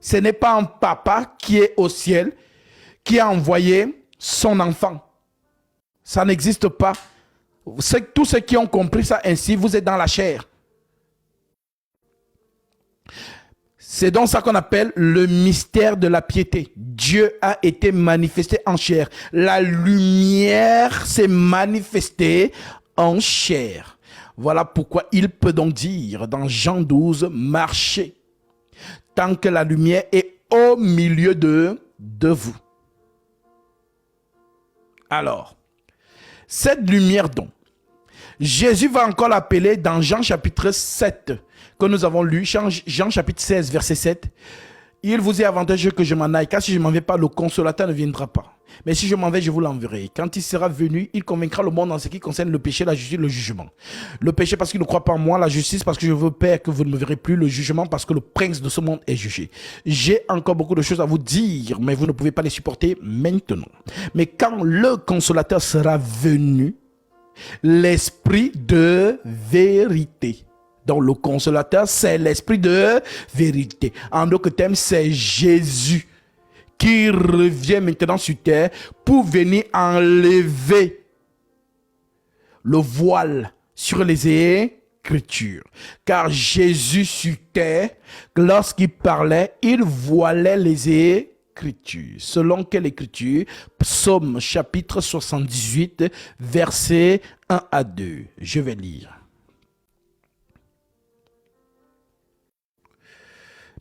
Ce n'est pas un papa qui est au ciel qui a envoyé son enfant. Ça n'existe pas. Tous ceux qui ont compris ça ainsi, vous êtes dans la chair. C'est donc ça qu'on appelle le mystère de la piété. Dieu a été manifesté en chair. La lumière s'est manifestée en chair. Voilà pourquoi il peut donc dire dans Jean 12, marchez tant que la lumière est au milieu de vous. Alors, cette lumière donc, Jésus va encore l'appeler dans Jean chapitre 7, que nous avons lu, Jean chapitre 16, verset 7. Il vous est avantageux que je m'en aille, car si je ne m'en vais pas, le consolateur ne viendra pas. Mais si je m'en vais, je vous l'enverrai. Quand il sera venu, il convaincra le monde en ce qui concerne le péché, la justice, le jugement. Le péché parce qu'il ne croit pas en moi, la justice parce que je veux, Père, que vous ne me verrez plus, le jugement parce que le prince de ce monde est jugé. J'ai encore beaucoup de choses à vous dire, mais vous ne pouvez pas les supporter maintenant. Mais quand le consolateur sera venu, l'esprit de vérité. Donc le consolateur, c'est l'esprit de vérité. En d'autres termes, c'est Jésus qui revient maintenant sur terre pour venir enlever le voile sur les Écritures. Car Jésus sur terre, lorsqu'il parlait, il voilait les Écritures. Selon quelle Écriture? Psaume chapitre 78, versets 1 à 2. Je vais lire.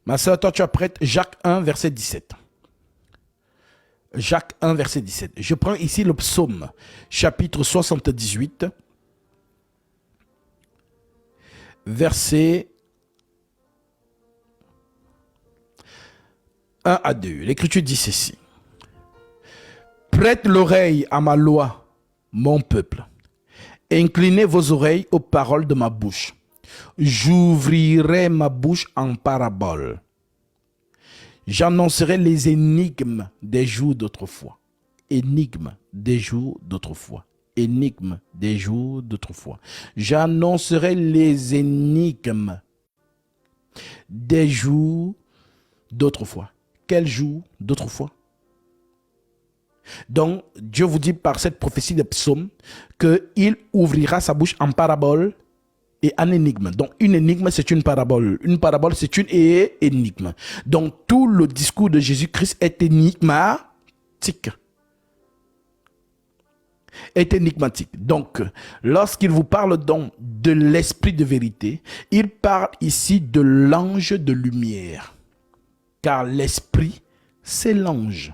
Ma soeur, toi tu es prête? Jacques 1, verset 17. Jacques 1, verset 17. Je prends ici le psaume, chapitre 78, verset 1 à 2. L'Écriture dit ceci. Prête l'oreille à ma loi, mon peuple. Inclinez vos oreilles aux paroles de ma bouche. J'ouvrirai ma bouche en parabole. J'annoncerai les énigmes des jours d'autrefois. Énigmes des jours d'autrefois. Énigmes des jours d'autrefois. J'annoncerai les énigmes des jours d'autrefois. Quel jour d'autrefois? Donc, Dieu vous dit par cette prophétie de psaume qu'il ouvrira sa bouche en parabole et en énigme. Donc, une énigme, c'est une parabole. Une parabole, c'est une énigme. Donc, tout le discours de Jésus-Christ est énigmatique. Est énigmatique. Donc, lorsqu'il vous parle donc de l'esprit de vérité, il parle ici de l'ange de lumière. Car l'esprit, c'est l'ange.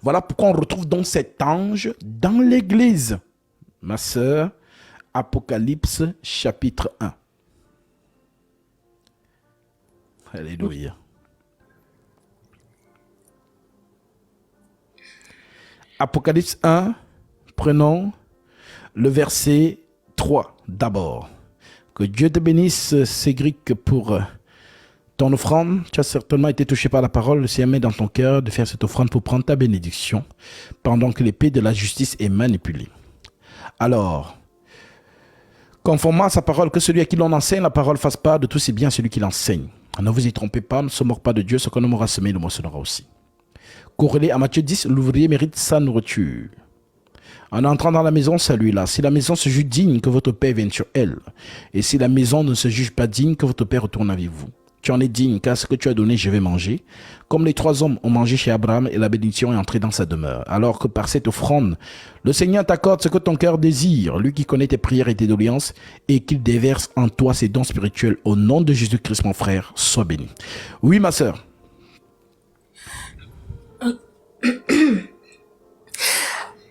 Voilà pourquoi on retrouve donc cet ange dans l'église. Ma sœur, Apocalypse chapitre 1. Alléluia. Apocalypse 1, prenons le verset 3 d'abord. Que Dieu te bénisse, Cédric, pour ton offrande. Tu as certainement été touché par la parole. Le Seigneur met dans ton cœur de faire cette offrande pour prendre ta bénédiction pendant que l'épée de la justice est manipulée. Alors, conformément à sa parole, que celui à qui l'on enseigne la parole fasse part de tous ses biens à celui qui l'enseigne. Ne vous y trompez pas, ne se moque pas de Dieu, ce qu'on aura semé, le moissonnera aussi. Corrélé à Matthieu 10, l'ouvrier mérite sa nourriture. En entrant dans la maison, salue-la. Si la maison se juge digne, que votre Père vienne sur elle. Et si la maison ne se juge pas digne, que votre Père retourne avec vous. Tu en es digne, car ce que tu as donné, je vais manger. Comme les 3 hommes ont mangé chez Abraham et la bénédiction est entrée dans sa demeure. Alors que par cette offrande, le Seigneur t'accorde ce que ton cœur désire, lui qui connaît tes prières et tes doléances, et qu'il déverse en toi ses dons spirituels. Au nom de Jésus-Christ, mon frère, sois béni. Oui, ma sœur.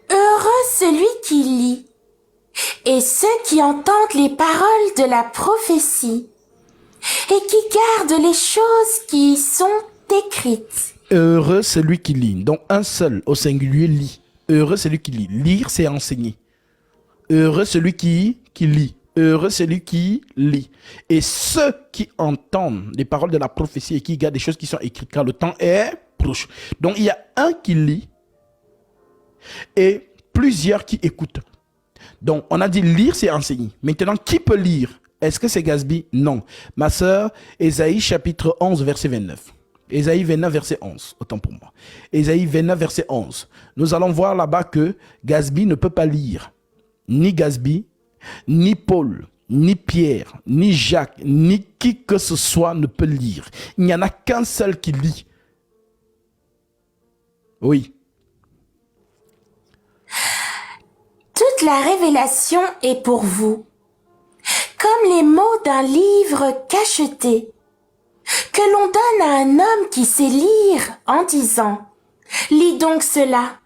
Heureux celui qui lit, et ceux qui entendent les paroles de la prophétie, et qui gardent les choses qui y sont écrites. Heureux celui qui lit. Donc un seul au singulier lit. Heureux celui qui lit. Lire, c'est enseigner. Heureux celui qui lit. Heureux celui qui lit. Et ceux qui entendent les paroles de la prophétie et qui gardent les choses qui sont écrites, car le temps est proche. Donc il y a un qui lit et plusieurs qui écoutent. Donc on a dit lire, c'est enseigner. Maintenant, qui peut lire? Est-ce que c'est Gatsby? Non. Ma sœur, Ésaïe chapitre 11, verset 29. Ésaïe 29, verset 11. Autant pour moi. Ésaïe 29, verset 11. Nous allons voir là-bas que Gasby ne peut pas lire. Ni Gasby, ni Paul, ni Pierre, ni Jacques, ni qui que ce soit ne peut lire. Il n'y en a qu'un seul qui lit. Oui. Toute la révélation est pour vous, comme les mots d'un livre cacheté, que l'on donne à un homme qui sait lire en disant « Lis donc cela »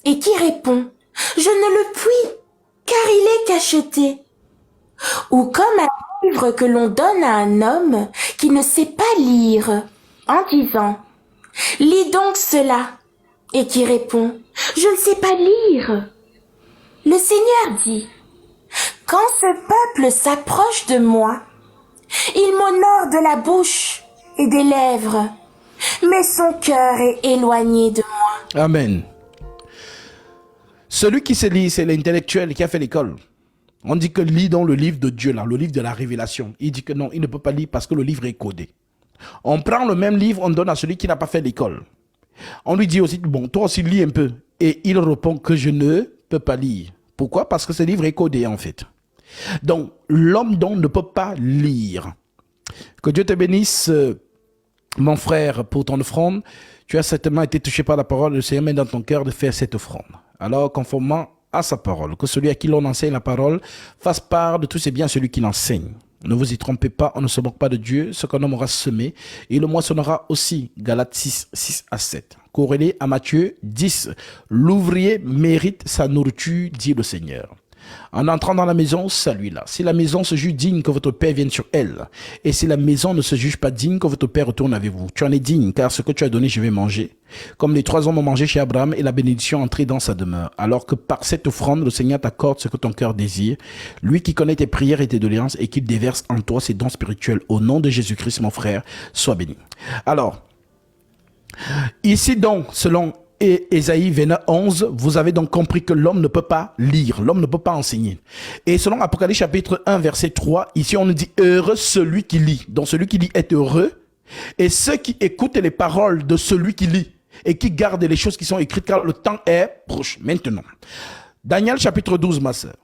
et qui répond « Je ne le puis, car il est cacheté ». Ou comme un livre que l'on donne à un homme qui ne sait pas lire en disant « Lis donc cela » et qui répond « Je ne sais pas lire ». Le Seigneur dit « Quand ce peuple s'approche de moi, il m'honore de la bouche et des lèvres, mais son cœur est éloigné de moi. » Amen. Celui qui se lit, c'est l'intellectuel qui a fait l'école. On dit que lit dans le livre de Dieu, là, le livre de la révélation. Il dit que non, il ne peut pas lire parce que le livre est codé. On prend le même livre, on donne à celui qui n'a pas fait l'école. On lui dit aussi, bon, toi aussi lis un peu. Et il répond que je ne peux pas lire. Pourquoi? Parce que ce livre est codé en fait. Donc, l'homme donc ne peut pas lire. Que Dieu te bénisse, mon frère, pour ton offrande. Tu as certainement été touché par la parole. Le Seigneur met dans ton cœur de faire cette offrande. Alors, conformément à sa parole, que celui à qui l'on enseigne la parole fasse part de tous ses biens à celui qui l'enseigne. Ne vous y trompez pas, on ne se moque pas de Dieu. Ce qu'un homme aura semé, et le moissonnera aussi. Galates 6, 6 à 7. Corrélé à Matthieu 10. L'ouvrier mérite sa nourriture, dit le Seigneur. En entrant dans la maison, saluez-la. Si la maison se juge digne, que votre Père vienne sur elle. Et si la maison ne se juge pas digne, que votre Père retourne avec vous. Tu en es digne, car ce que tu as donné, je vais manger. Comme les 3 hommes ont mangé chez Abraham, et la bénédiction entrée dans sa demeure. Alors que par cette offrande, le Seigneur t'accorde ce que ton cœur désire. Lui qui connaît tes prières et tes doléances, et qui déverse en toi ses dons spirituels. Au nom de Jésus-Christ, mon frère, sois béni. Alors, ici donc, selon Ésaïe 29, 11, vous avez donc compris que l'homme ne peut pas lire, l'homme ne peut pas enseigner. Et selon Apocalypse chapitre 1, verset 3, ici on nous dit heureux celui qui lit. Donc celui qui lit est heureux. Et ceux qui écoutent les paroles de celui qui lit et qui gardent les choses qui sont écrites, car le temps est proche. Maintenant, Daniel chapitre 12, ma sœur.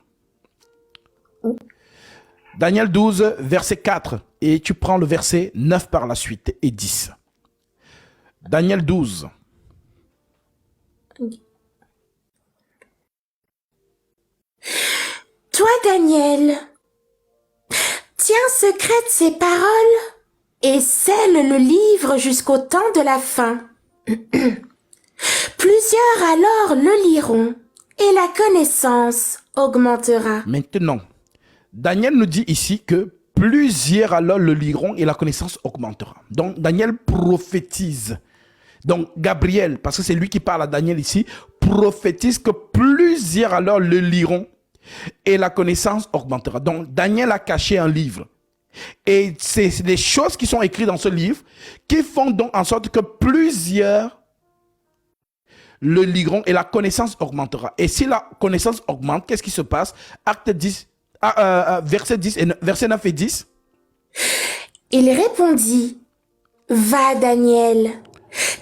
Daniel 12, verset 4. Et tu prends le verset 9 par la suite et 10. Daniel 12. Toi, Daniel, tiens secrète ces paroles et scelle le livre jusqu'au temps de la fin. Plusieurs alors le liront et la connaissance augmentera. Maintenant, Daniel nous dit ici que plusieurs alors le liront et la connaissance augmentera. Donc, Daniel prophétise. Donc, Gabriel, parce que c'est lui qui parle à Daniel ici, prophétise que plusieurs alors le liront et la connaissance augmentera. Donc, Daniel a caché un livre. Et c'est les choses qui sont écrites dans ce livre qui font donc en sorte que plusieurs le liront et la connaissance augmentera. Et si la connaissance augmente, qu'est-ce qui se passe? Acte 10, verset 10 verset 9 et 10. Il répondit, va Daniel,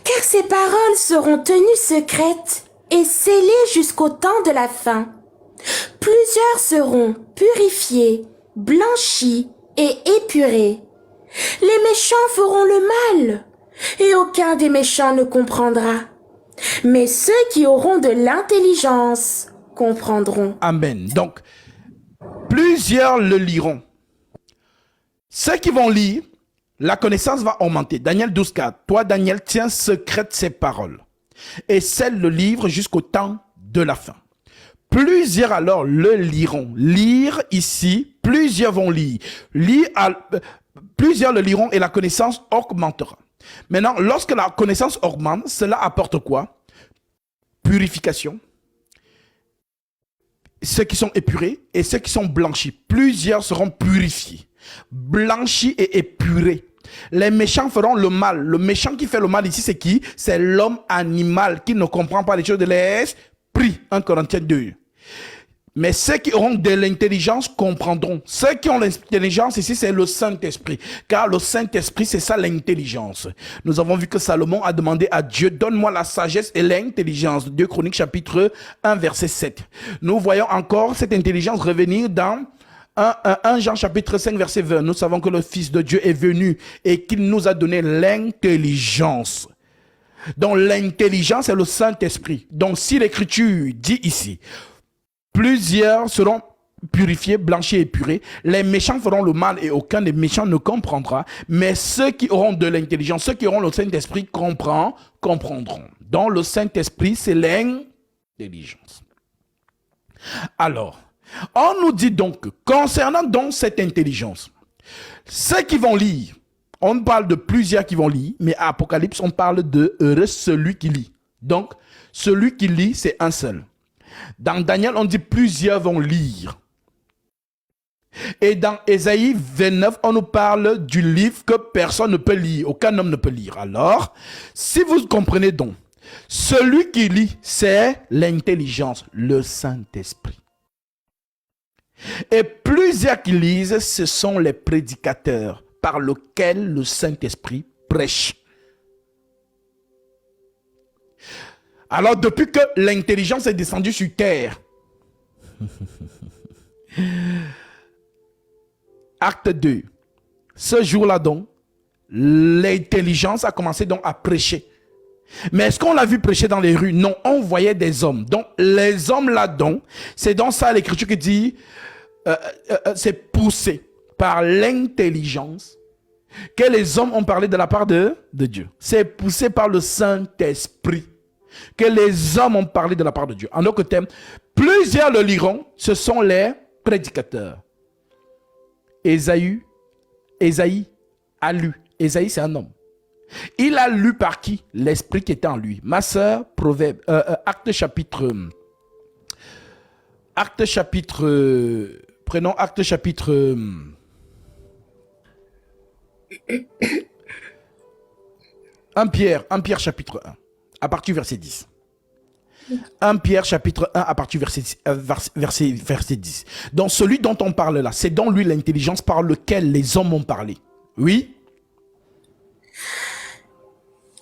car ces paroles seront tenues secrètes et scellées jusqu'au temps de la fin. Plusieurs seront purifiés, blanchis et épurés. Les méchants feront le mal, et aucun des méchants ne comprendra. Mais ceux qui auront de l'intelligence comprendront. Amen. Donc, plusieurs le liront. Ceux qui vont lire, la connaissance va augmenter. Daniel 12, 4. Toi, Daniel, tiens secrète ces paroles et scelle le livre jusqu'au temps de la fin. Plusieurs alors le liront. Lire ici, plusieurs vont lire. Plusieurs le liront et la connaissance augmentera. Maintenant, lorsque la connaissance augmente, cela apporte quoi? Purification. Ceux qui sont épurés et ceux qui sont blanchis. Plusieurs seront purifiés, blanchis et épurés. Les méchants feront le mal. Le méchant qui fait le mal ici, c'est qui? C'est l'homme animal qui ne comprend pas les choses de l'esprit. 1 Corinthiens 2. Mais ceux qui auront de l'intelligence comprendront. Ceux qui ont l'intelligence ici, c'est le Saint-Esprit. Car le Saint-Esprit, c'est ça l'intelligence. Nous avons vu que Salomon a demandé à Dieu, donne-moi la sagesse et l'intelligence. 2 Chroniques chapitre 1 verset 7. Nous voyons encore cette intelligence revenir dans 1 Jean chapitre 5 verset 20. Nous savons que le Fils de Dieu est venu et qu'il nous a donné l'intelligence. Donc l'intelligence est le Saint-Esprit. Donc si l'Écriture dit ici, plusieurs seront purifiés, blanchis et purés. Les méchants feront le mal et aucun des méchants ne comprendra. Mais ceux qui auront de l'intelligence, ceux qui auront le Saint-Esprit comprendront. Donc le Saint-Esprit, c'est l'intelligence. Alors, on nous dit donc, concernant donc cette intelligence, ceux qui vont lire, on parle de plusieurs qui vont lire, mais à Apocalypse, on parle de heureux celui qui lit. Donc, celui qui lit, c'est un seul. Dans Daniel, on dit plusieurs vont lire. Et dans Ésaïe 29, on nous parle du livre que personne ne peut lire, aucun homme ne peut lire. Alors, si vous comprenez donc, celui qui lit, c'est l'intelligence, le Saint-Esprit. Et plusieurs qui lisent, ce sont les prédicateurs par lesquels le Saint-Esprit prêche. Alors, depuis que l'intelligence est descendue sur terre, acte 2, ce jour-là donc, l'intelligence a commencé donc à prêcher. Mais est-ce qu'on l'a vu prêcher dans les rues? Non, on voyait des hommes. Donc, les hommes là donc, c'est dans ça l'Écriture qui dit, c'est poussé par l'intelligence que les hommes ont parlé de la part de Dieu. C'est poussé par le Saint-Esprit que les hommes ont parlé de la part de Dieu. En d'autres termes, plusieurs le liront, ce sont les prédicateurs. Ésaïe a lu. Ésaïe, c'est un homme. Il a lu par qui? L'esprit qui était en lui. Ma sœur, Proverbe, Acte chapitre, prenons Acte chapitre 1 Pierre chapitre 1, à partir du verset 10. 1 Pierre chapitre 1 à partir du verset 10. Donc celui dont on parle là, c'est dans lui l'intelligence par lequel les hommes ont parlé. Oui?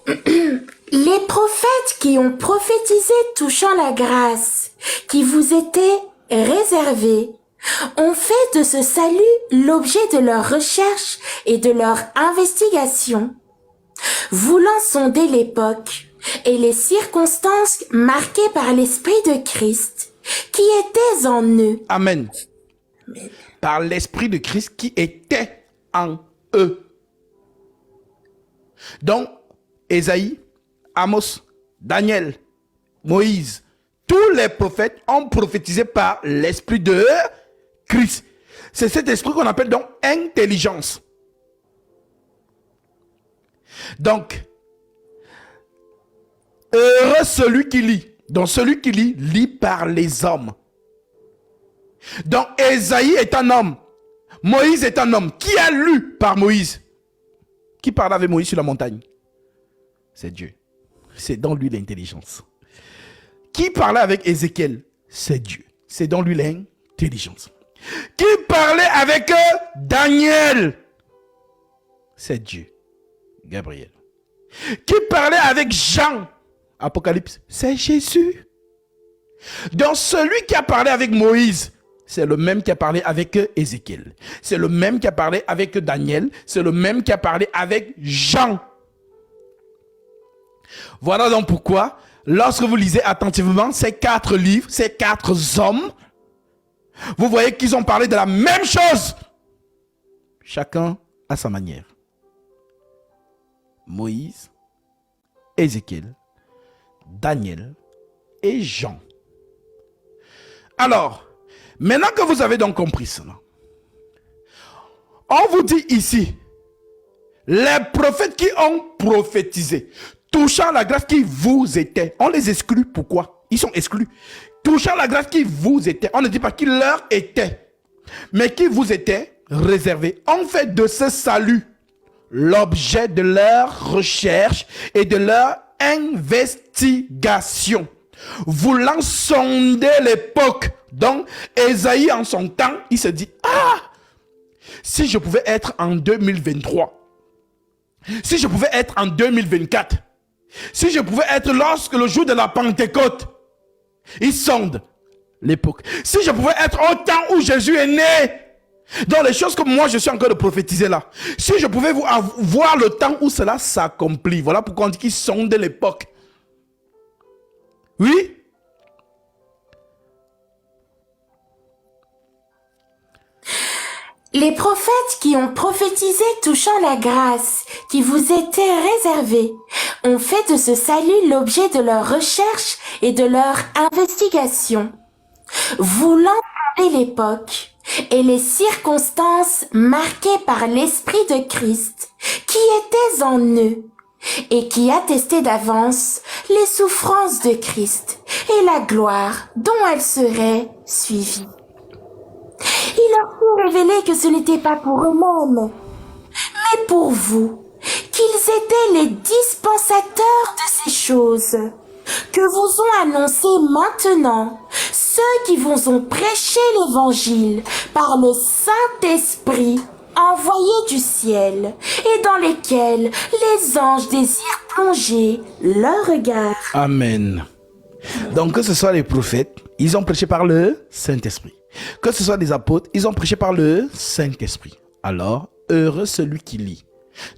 Les prophètes qui ont prophétisé touchant la grâce qui vous était réservée ont fait de ce salut l'objet de leur recherche et de leur investigation, voulant sonder l'époque et les circonstances marquées par l'Esprit de Christ qui était en eux. Amen. Par l'Esprit de Christ qui était en eux. Donc, Ésaïe, Amos, Daniel, Moïse, tous les prophètes ont prophétisé par l'Esprit de Christ. C'est cet esprit qu'on appelle donc intelligence. Donc, heureux celui qui lit. Donc, celui qui lit par les hommes. Donc, Ésaïe est un homme. Moïse est un homme. Qui a lu par Moïse? Qui parlait avec Moïse sur la montagne? C'est Dieu. C'est dans lui l'intelligence. Qui parlait avec Ézéchiel? C'est Dieu. C'est dans lui l'intelligence. Qui parlait avec Daniel? C'est Dieu. Gabriel. Qui parlait avec Jean? Apocalypse. C'est Jésus. Donc celui qui a parlé avec Moïse, c'est le même qui a parlé avec Ézéchiel. C'est le même qui a parlé avec Daniel. C'est le même qui a parlé avec Jean. Voilà donc pourquoi, lorsque vous lisez attentivement ces 4 livres, ces 4 hommes, vous voyez qu'ils ont parlé de la même chose. Chacun à sa manière. Moïse, Ézéchiel, Daniel et Jean. Alors, maintenant que vous avez donc compris cela, on vous dit ici, les prophètes qui ont prophétisé, touchant la grâce qui vous était, on les exclut. Pourquoi? Ils sont exclus. Touchant la grâce qui vous était, on ne dit pas qui leur était, mais qui vous était réservé. On fait de ce salut l'objet de leur recherche et de leur investigation, voulant sonder l'époque Donc, Ésaïe, en son temps, il se dit, ah, si je pouvais être en 2023, si je pouvais être en 2024, si je pouvais être lorsque le jour de la Pentecôte, il sonde l'époque. Si je pouvais être au temps où Jésus est né, dans les choses que moi je suis en train de prophétiser là, si je pouvais voir le temps où cela s'accomplit, voilà pourquoi on dit qu'il sonde l'époque. Oui? Les prophètes qui ont prophétisé touchant la grâce qui vous était réservée ont fait de ce salut l'objet de leur recherche et de leur investigation. Vous l'entendez l'époque et les circonstances marquées par l'Esprit de Christ qui étaient en eux et qui attestaient d'avance les souffrances de Christ et la gloire dont elles seraient suivies. Il leur fut révélé que ce n'était pas pour eux-mêmes, mais pour vous, qu'ils étaient les dispensateurs de ces choses, que vous ont annoncé maintenant ceux qui vous ont prêché l'évangile par le Saint-Esprit envoyé du ciel, et dans lesquels les anges désirent plonger leur regard. Amen. Donc, que ce soit les prophètes, ils ont prêché par le Saint-Esprit. Que ce soit les apôtres, ils ont prêché par le Saint-Esprit. Alors, heureux celui qui lit.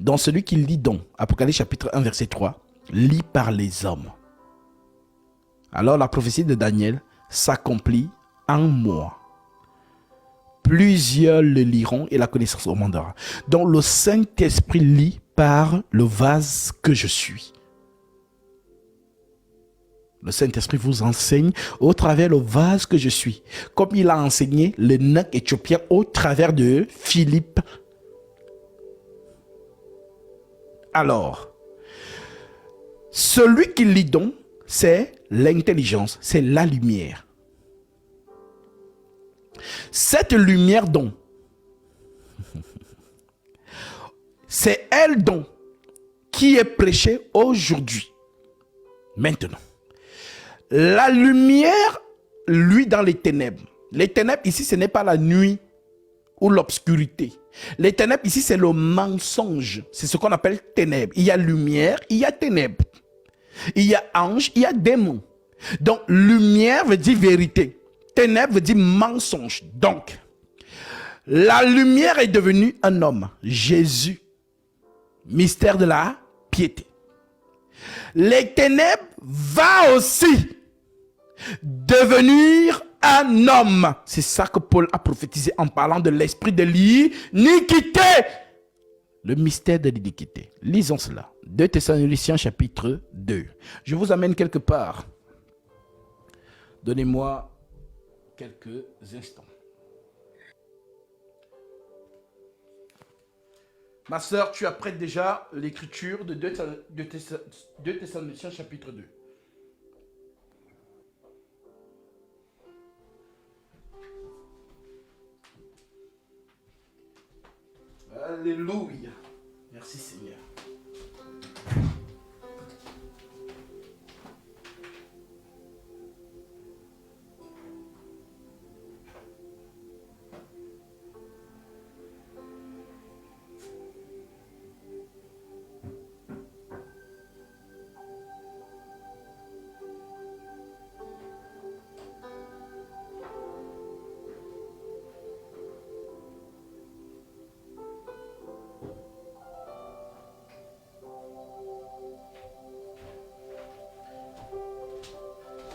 Donc, celui qui lit donc, Apocalypse chapitre 1, verset 3, lit par les hommes. Alors, la prophétie de Daniel s'accomplit en moi. Plusieurs le liront et la connaissance augmentera. Donc, le Saint-Esprit lit par le vase que je suis. Le Saint-Esprit vous enseigne au travers le vase que je suis. Comme il a enseigné l'eunuque éthiopien au travers de Philippe. Alors, celui qui lit donc, c'est l'intelligence, c'est la lumière. Cette lumière donc, c'est elle donc qui est prêchée aujourd'hui, maintenant. La lumière, lui, dans les ténèbres. Les ténèbres, ici, ce n'est pas la nuit ou l'obscurité. Les ténèbres, ici, c'est le mensonge. C'est ce qu'on appelle ténèbres. Il y a lumière, il y a ténèbres. Il y a ange, il y a démon. Donc, lumière veut dire vérité. Ténèbres veut dire mensonge. Donc, la lumière est devenue un homme. Jésus. Mystère de la piété. Les ténèbres va aussi devenir un homme. C'est ça que Paul a prophétisé en parlant de l'esprit de l'iniquité. Le mystère de l'iniquité. Lisons cela. 2 Thessaloniciens chapitre 2. Je vous amène quelque part. Donnez-moi quelques instants. Ma sœur, tu as prête déjà l'écriture de 2 Thessaloniciens chapitre 2. Alléluia. Merci Seigneur.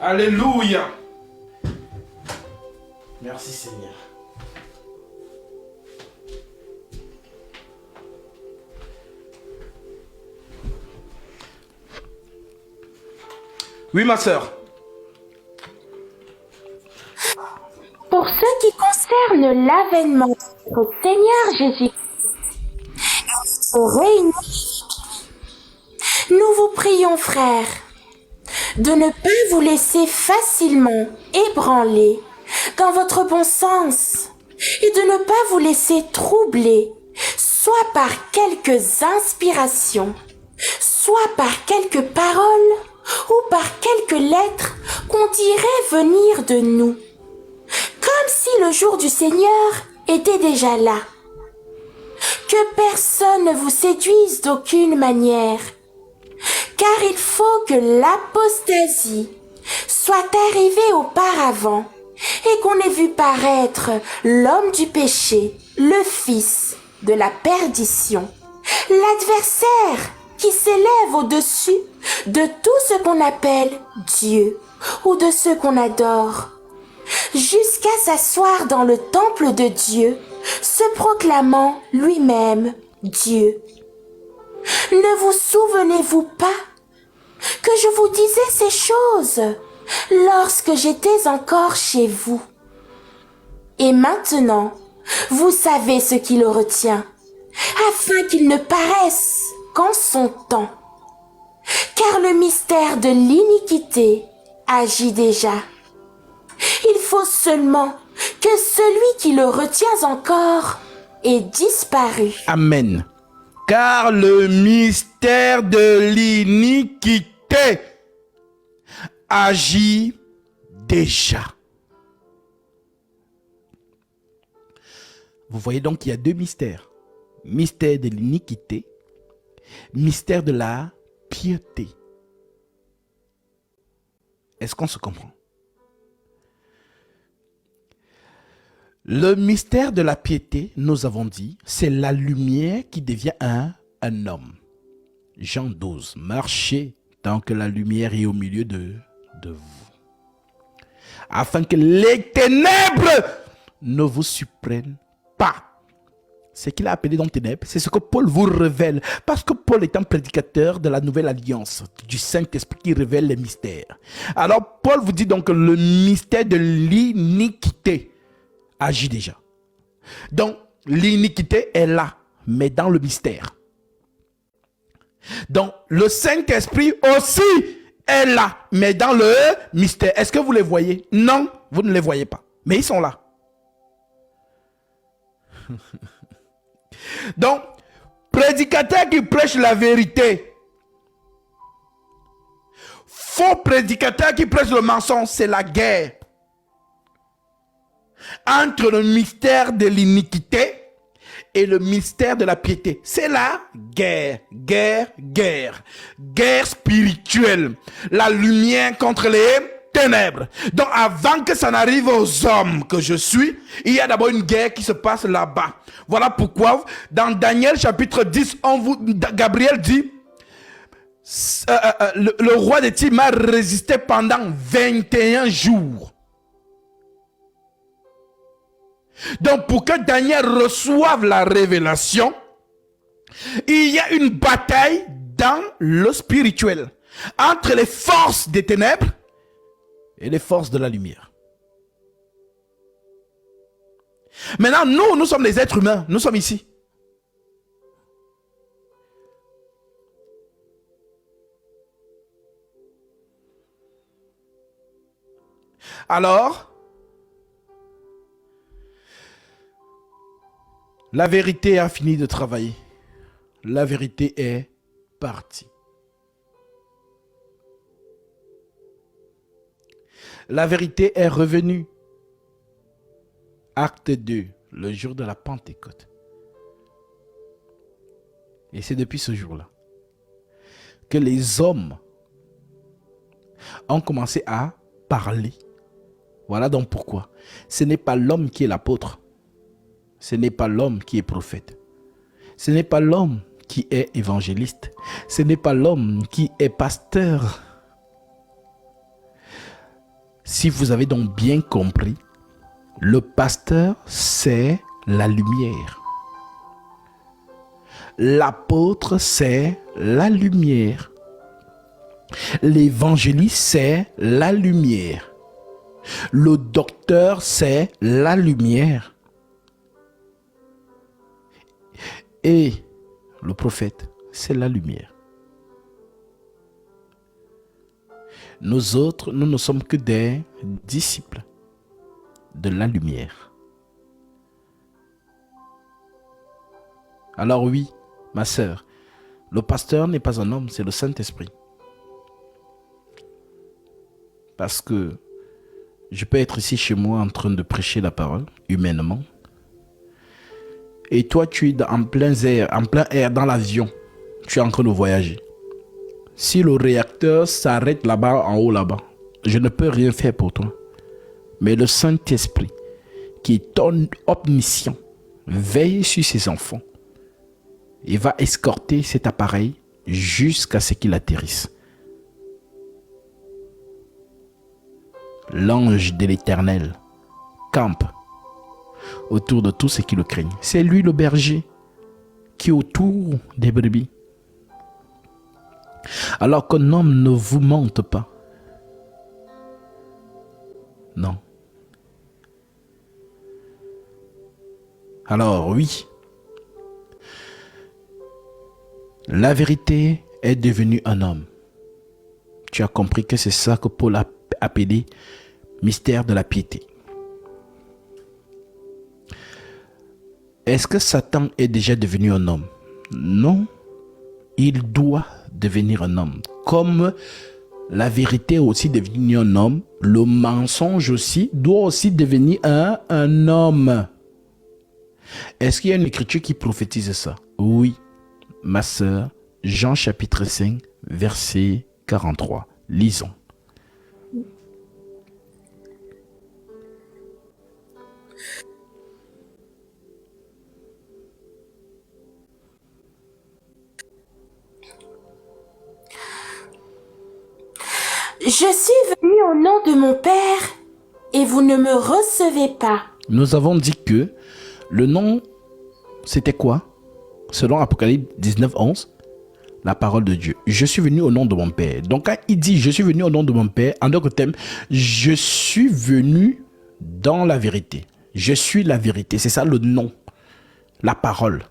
Alléluia. Merci Seigneur. Oui, ma sœur. Pour ce qui concerne l'avènement de notre Seigneur Jésus, nous vous prions, frères, de ne pas vous laisser facilement ébranler dans votre bon sens et de ne pas vous laisser troubler, soit par quelques inspirations, soit par quelques paroles ou par quelques lettres qu'on dirait venir de nous, si le jour du Seigneur était déjà là. Que personne ne vous séduise d'aucune manière, car il faut que l'apostasie soit arrivée auparavant et qu'on ait vu paraître l'homme du péché, le fils de la perdition, l'adversaire qui s'élève au-dessus de tout ce qu'on appelle Dieu ou de ce qu'on adore, jusqu'à s'asseoir dans le temple de Dieu, se proclamant lui-même Dieu. Ne vous souvenez-vous pas que je vous disais ces choses lorsque j'étais encore chez vous? Et maintenant, vous savez ce qui le retient, afin qu'il ne paraisse qu'en son temps. Car le mystère de l'iniquité agit déjà. Il faut seulement que celui qui le retient encore ait disparu. Amen. Car le mystère de l'iniquité agit déjà. Vous voyez donc qu'il y a deux mystères. Mystère de l'iniquité, mystère de la piété. Est-ce qu'on se comprend? Le mystère de la piété, nous avons dit, c'est la lumière qui devient un homme. Jean 12, marchez tant que la lumière est au milieu de vous, afin que les ténèbres ne vous surprennent pas. Ce qu'il a appelé dans ténèbres, c'est ce que Paul vous révèle, parce que Paul est un prédicateur de la nouvelle alliance, du Saint-Esprit qui révèle les mystères. Alors Paul vous dit donc que le mystère de l'iniquité agit déjà. Donc l'iniquité est là, mais dans le mystère. Donc le Saint-Esprit aussi est là, mais dans le mystère. Est-ce que vous les voyez? Non, vous ne les voyez pas, mais ils sont là. Donc, prédicateur qui prêche la vérité, faux prédicateur qui prêche le mensonge, c'est la guerre entre le mystère de l'iniquité et le mystère de la piété. C'est la guerre spirituelle. La lumière contre les ténèbres. Donc avant que ça n'arrive aux hommes que je suis, il y a d'abord une guerre qui se passe là-bas. Voilà pourquoi dans Daniel chapitre 10, Gabriel dit, le roi de Tyr m'a résisté pendant 21 jours. Donc pour que Daniel reçoive la révélation, il y a une bataille dans le spirituel entre les forces des ténèbres et les forces de la lumière. Maintenant, nous sommes des êtres humains. Nous sommes ici. Alors, la vérité a fini de travailler. La vérité est partie. La vérité est revenue. Acte 2, le jour de la Pentecôte. Et c'est depuis ce jour-là que les hommes ont commencé à parler. Voilà donc pourquoi. Ce n'est pas l'homme qui est l'apôtre. Ce n'est pas l'homme qui est prophète. Ce n'est pas l'homme qui est évangéliste. Ce n'est pas l'homme qui est pasteur. Si vous avez donc bien compris, le pasteur, c'est la lumière. L'apôtre, c'est la lumière. L'évangéliste, c'est la lumière. Le docteur, c'est la lumière. Et le prophète, c'est la lumière. Nous autres, nous ne sommes que des disciples de la lumière. Alors oui, ma sœur, le pasteur n'est pas un homme, c'est le Saint-Esprit. Parce que Je peux être ici chez moi en train de prêcher la parole, humainement. Et toi, tu es en plein air dans l'avion. Tu es en train de voyager. Si le réacteur s'arrête là-bas, en haut là-bas, je ne peux rien faire pour toi. Mais le Saint-Esprit, qui est omniscient, veille sur ses enfants. Il va escorter cet appareil jusqu'à ce qu'il atterrisse. L'ange de l'Éternel campe autour de tous ceux qui le craignent. C'est lui le berger qui est autour des brebis. Alors qu'un homme ne vous mente pas. Non. Alors oui, la vérité est devenue un homme. Tu as compris que c'est ça que Paul a appelé mystère de la piété. Est-ce que Satan est déjà devenu un homme? Non, il doit devenir un homme. Comme la vérité est aussi devenue un homme, le mensonge aussi doit aussi devenir un homme. Est-ce qu'il y a une écriture qui prophétise ça? Oui, ma sœur, Jean chapitre 5, verset 43. Lisons. Je suis venu au nom de mon Père et vous ne me recevez pas. Nous avons dit que le nom, c'était quoi? Selon Apocalypse 19, 11, la parole de Dieu. Je suis venu au nom de mon Père. Donc quand il dit je suis venu au nom de mon Père, en d'autres termes, je suis venu dans la vérité. Je suis la vérité. C'est ça le nom. La parole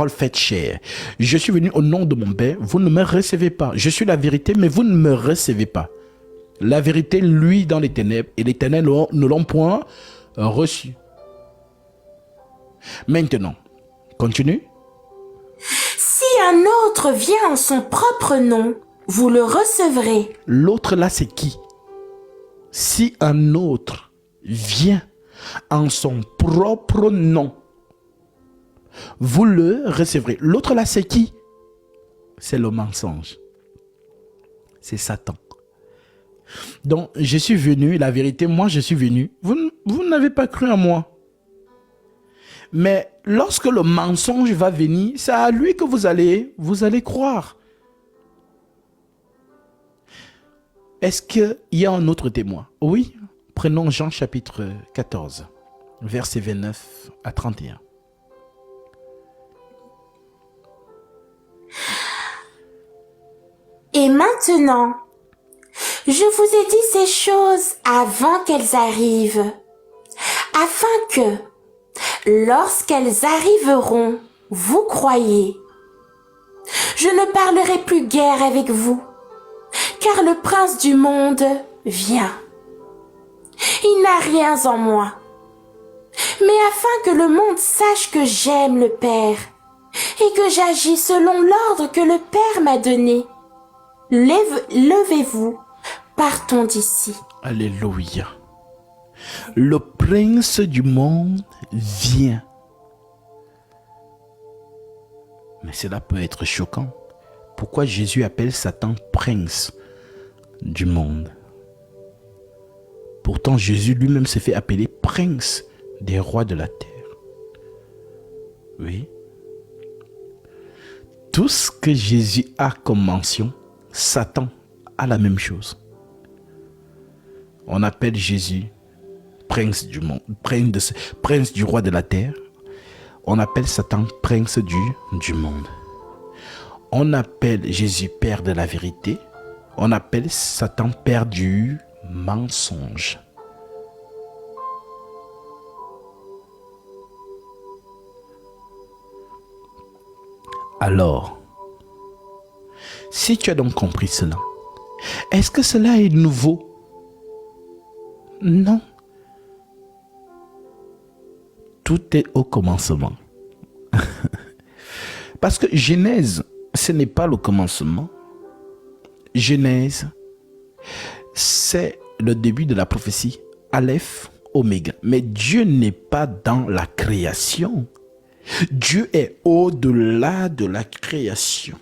faite chair. Je suis venu au nom de mon Père, vous ne me recevez pas. Je suis la vérité, mais vous ne me recevez pas. La vérité, lui, dans les ténèbres, et les ténèbres ne l'ont point reçu. Maintenant, continue. Si un autre vient en son propre nom, vous le recevrez. L'autre là, c'est qui? Si un autre vient en son propre nom, vous le recevrez. L'autre là, c'est qui? C'est le mensonge. C'est Satan. Donc, je suis venu, la vérité, moi je suis venu. Vous n'avez pas cru en moi. Mais lorsque le mensonge va venir, c'est à lui que vous allez croire. Est-ce qu'il y a un autre témoin? Oui. Prenons Jean chapitre 14, versets 29 à 31. Et maintenant, je vous ai dit ces choses avant qu'elles arrivent, afin que, lorsqu'elles arriveront, vous croyez. Je ne parlerai plus guère avec vous, car le prince du monde vient. Il n'a rien en moi, mais afin que le monde sache que j'aime le Père et que j'agis selon l'ordre que le Père m'a donné. Levez-vous, partons d'ici. Alléluia. Le prince du monde vient. Mais cela peut être choquant. Pourquoi Jésus appelle Satan prince du monde? Pourtant, Jésus lui-même s'est fait appeler prince des rois de la terre. Oui. Tout ce que Jésus a comme mention, Satan a la même chose. On appelle Jésus prince du monde, prince du roi de la terre. On appelle Satan prince du monde. On appelle Jésus père de la vérité. On appelle Satan père du mensonge. Alors, si tu as donc compris cela, est-ce que cela est nouveau? Non. Tout est au commencement. Parce que Genèse, ce n'est pas le commencement. Genèse, c'est le début de la prophétie Aleph, Oméga. Mais Dieu n'est pas dans la création. Dieu est au-delà de la création.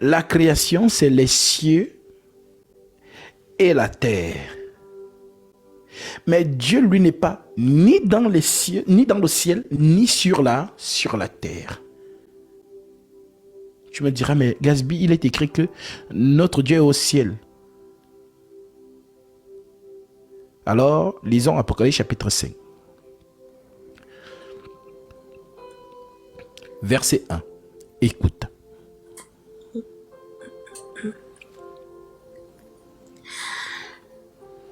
La création, c'est les cieux et la terre. Mais Dieu, lui, n'est pas ni dans les cieux, ni dans le ciel, ni sur la terre. Tu me diras, mais Gatsby, il est écrit que notre Dieu est au ciel. Alors, lisons Apocalypse chapitre 5. Verset 1. Écoute.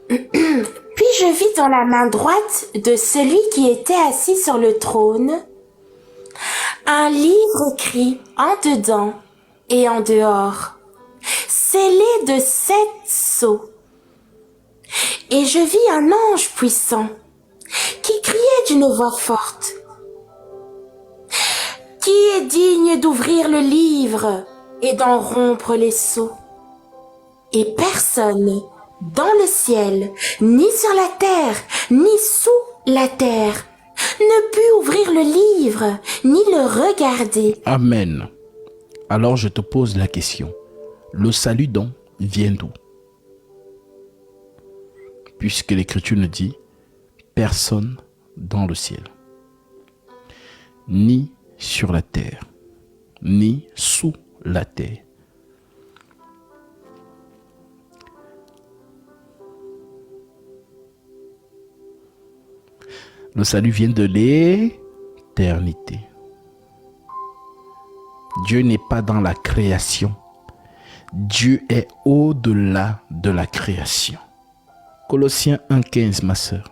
Puis je vis dans la main droite de celui qui était assis sur le trône un livre écrit en dedans et en dehors, scellé de 7 sceaux. Et je vis un ange puissant qui criait d'une voix forte: Qui est digne d'ouvrir le livre et d'en rompre les sceaux? Et personne dans le ciel, ni sur la terre, ni sous la terre, ne put ouvrir le livre, ni le regarder. Amen. Alors je te pose la question. Le salut donc vient d'où? Puisque l'Écriture nous dit personne dans le ciel, ni sur la terre, ni sous la terre. Le salut vient de l'éternité. Dieu n'est pas dans la création. Dieu est au-delà de la création. Colossiens 1,15, ma sœur.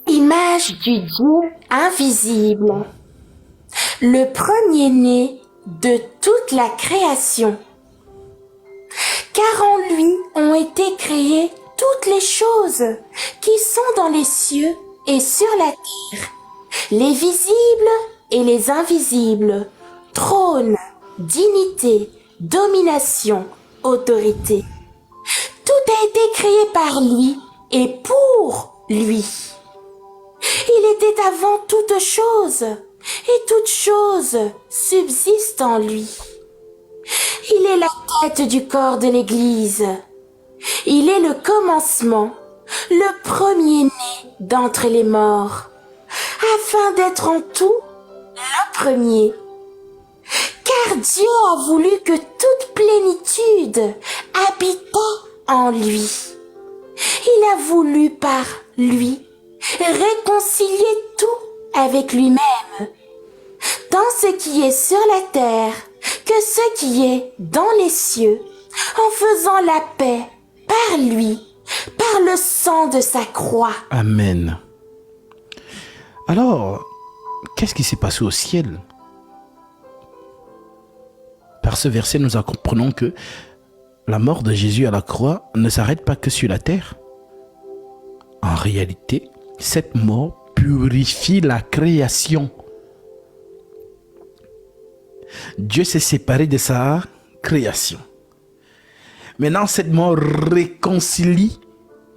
Image du Dieu invisible, le premier-né de toute la création. Car en lui ont été créées toutes les choses qui sont dans les cieux et sur la terre, les visibles et les invisibles, trône, dignité, domination, autorité. Tout a été créé par lui et pour lui. Il était avant toute chose, et toute chose subsiste en lui. Il est la tête du corps de l'Église. Il est le commencement, le premier-né d'entre les morts, afin d'être en tout le premier. Car Dieu a voulu que toute plénitude habitât en lui. Il a voulu par lui réconcilier tout avec lui-même, tant ce qui est sur la terre que ce qui est dans les cieux, en faisant la paix par lui, par le sang de sa croix. Amen. Alors, qu'est-ce qui s'est passé au ciel? Par ce verset, nous apprenons que la mort de Jésus à la croix ne s'arrête pas que sur la terre. En réalité, cette mort purifie la création. Dieu s'est séparé de sa création. Maintenant, cette mort réconcilie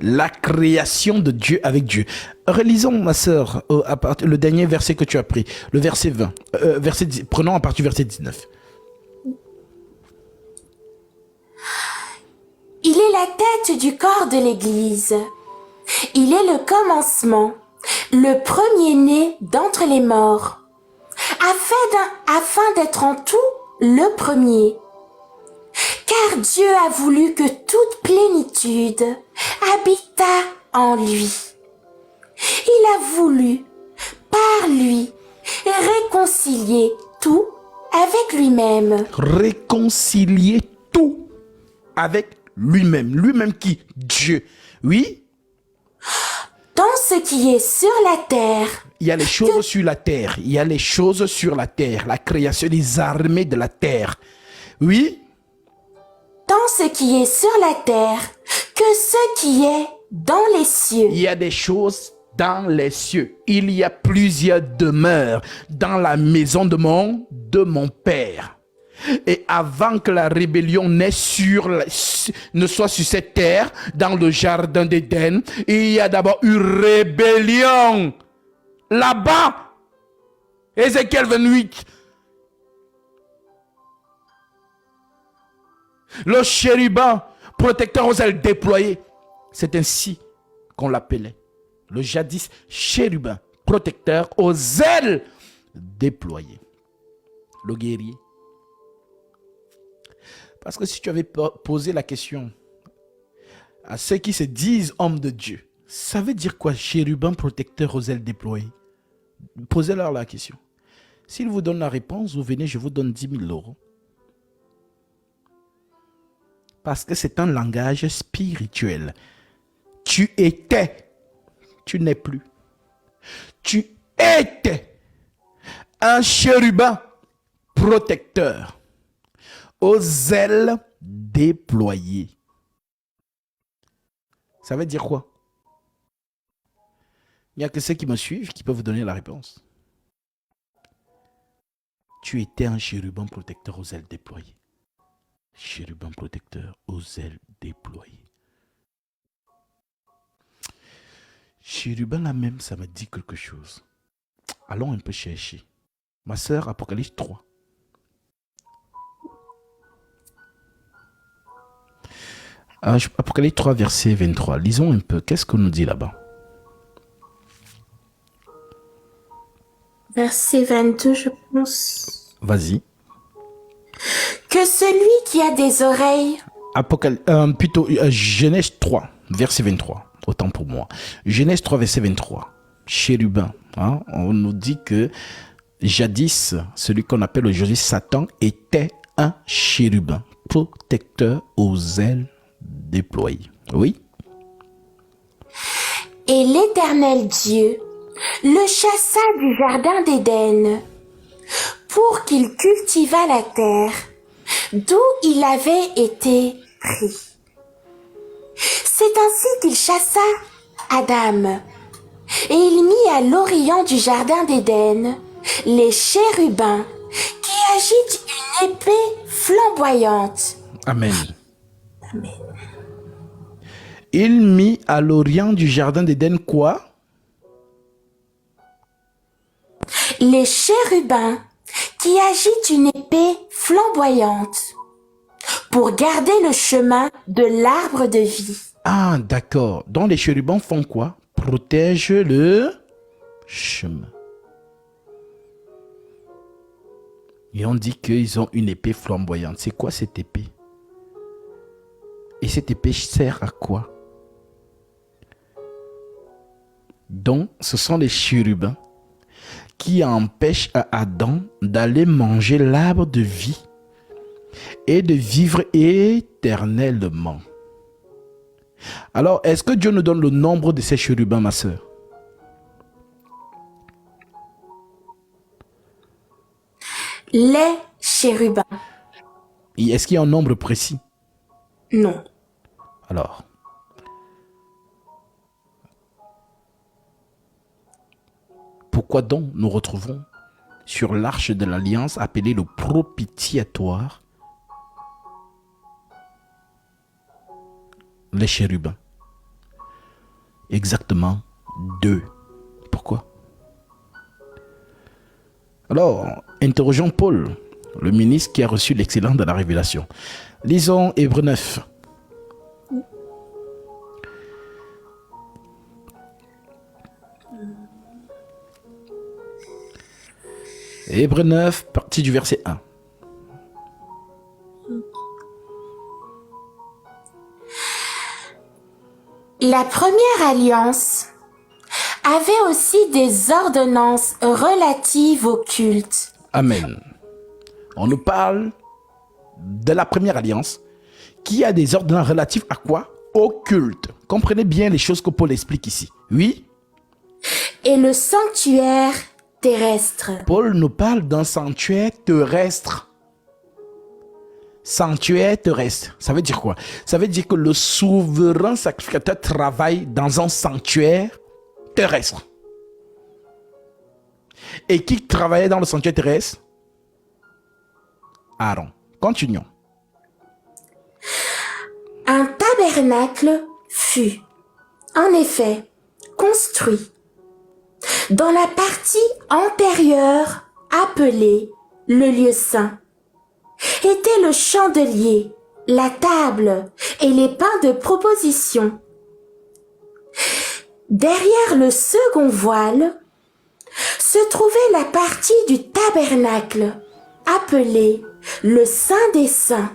la création de Dieu avec Dieu. Relisons, ma sœur, le dernier verset que tu as pris, le verset 20. Prenons à partir du verset 19. Il est la tête du corps de l'Église. Il est le commencement, le premier-né d'entre les morts, afin d'être en tout le premier. Car Dieu a voulu que toute plénitude habitât en lui. Il a voulu, par lui, réconcilier tout avec lui-même. Réconcilier tout avec lui-même. Lui-même qui? Dieu. Oui? Dans ce qui est sur la terre. Il y a les choses sur la terre. Il y a les choses sur la terre. La création des armées de la terre. Oui? Dans ce qui est sur la terre que ce qui est dans les cieux. Il y a des choses dans les cieux. Il y a plusieurs demeures dans la maison de mon Père. Et avant que la rébellion ne soit sur cette terre, dans le jardin d'Éden, il y a d'abord eu rébellion. Là-bas, Ézéchiel 28. Le chérubin protecteur aux ailes déployées. C'est ainsi qu'on l'appelait. Le jadis chérubin protecteur aux ailes déployées. Le guerrier. Parce que si tu avais posé la question à ceux qui se disent hommes de Dieu, ça veut dire quoi, chérubin protecteur aux ailes déployées? Posez-leur la question. S'ils vous donnent la réponse, vous venez, je vous donne 10 000 euros. Parce que c'est un langage spirituel. Tu étais, tu n'es plus. Tu étais un chérubin protecteur aux ailes déployées. Ça veut dire quoi? Il n'y a que ceux qui me suivent qui peuvent vous donner la réponse. Tu étais un chérubin protecteur aux ailes déployées. Chérubin protecteur aux ailes déployées. Chérubin là même, ça me dit quelque chose. Allons un peu chercher. Ma sœur, Apocalypse 3. Apocalypse 3, verset 23. Lisons un peu. Qu'est-ce qu'on nous dit là-bas? Verset 22, je pense. Vas-y. Que celui qui a des oreilles. Genèse 3, verset 23. Autant pour moi. Genèse 3, verset 23. Chérubin. Hein? On nous dit que jadis, celui qu'on appelle aujourd'hui Satan était un chérubin protecteur aux ailes déployées. Oui. Et l'Éternel Dieu le chassa du jardin d'Éden pour qu'il cultivât la terre d'où il avait été pris. C'est ainsi qu'il chassa Adam et il mit à l'orient du jardin d'Éden les chérubins qui agitent une épée flamboyante. Amen. Amen. Il mit à l'orient du jardin d'Éden quoi? Les chérubins qui agitent une épée flamboyante pour garder le chemin de l'arbre de vie. Ah, d'accord. Donc les chérubins font quoi? Protègent le chemin. Et on dit qu'ils ont une épée flamboyante. C'est quoi cette épée? Et cette épée sert à quoi? Donc, ce sont les chérubins qui empêchent à Adam d'aller manger l'arbre de vie et de vivre éternellement. Alors, est-ce que Dieu nous donne le nombre de ces chérubins, ma sœur? Les chérubins. Et est-ce qu'il y a un nombre précis? Non. Alors, pourquoi donc nous retrouvons sur l'arche de l'alliance appelée le propitiatoire les chérubins? Exactement 2. Pourquoi? Alors, interrogeons Paul, le ministre qui a reçu l'excellence de la révélation. Lisons Hébreux 9. Hébreux 9, partie du verset 1. La première alliance avait aussi des ordonnances relatives au culte. Amen. On nous parle de la première alliance qui a des ordonnances relatives à quoi? Au culte. Comprenez bien les choses que Paul explique ici. Oui? Et le sanctuaire terrestre. Paul nous parle d'un sanctuaire terrestre. Sanctuaire terrestre. Ça veut dire quoi? Ça veut dire que le souverain sacrificateur travaille dans un sanctuaire terrestre. Et qui travaillait dans le sentier terrestre? Aaron. Continuons. Un tabernacle fut, en effet, construit dans la partie antérieure appelée le lieu saint. Était le chandelier, la table et les pains de proposition. Derrière le second voile se trouvait la partie du tabernacle appelée le Saint des Saints,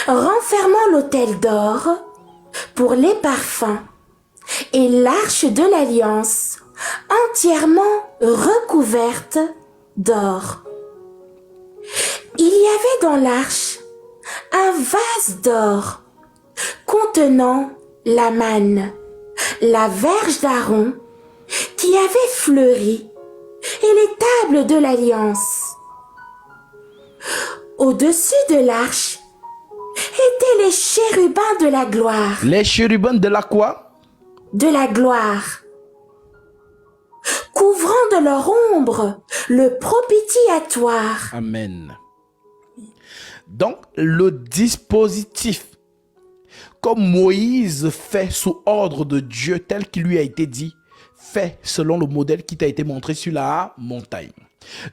renfermant l'autel d'or pour les parfums et l'arche de l'alliance entièrement recouverte d'or. Il y avait dans l'arche un vase d'or contenant la manne, la verge d'Aaron qui avait fleuri et les tables de l'alliance. Au-dessus de l'arche étaient les chérubins de la gloire. Les chérubins de la quoi? De la gloire, couvrant de leur ombre le propitiatoire. Amen. Donc, le dispositif, comme Moïse fait sous ordre de Dieu, tel qu'il lui a été dit, fait selon le modèle qui t'a été montré sur la montagne.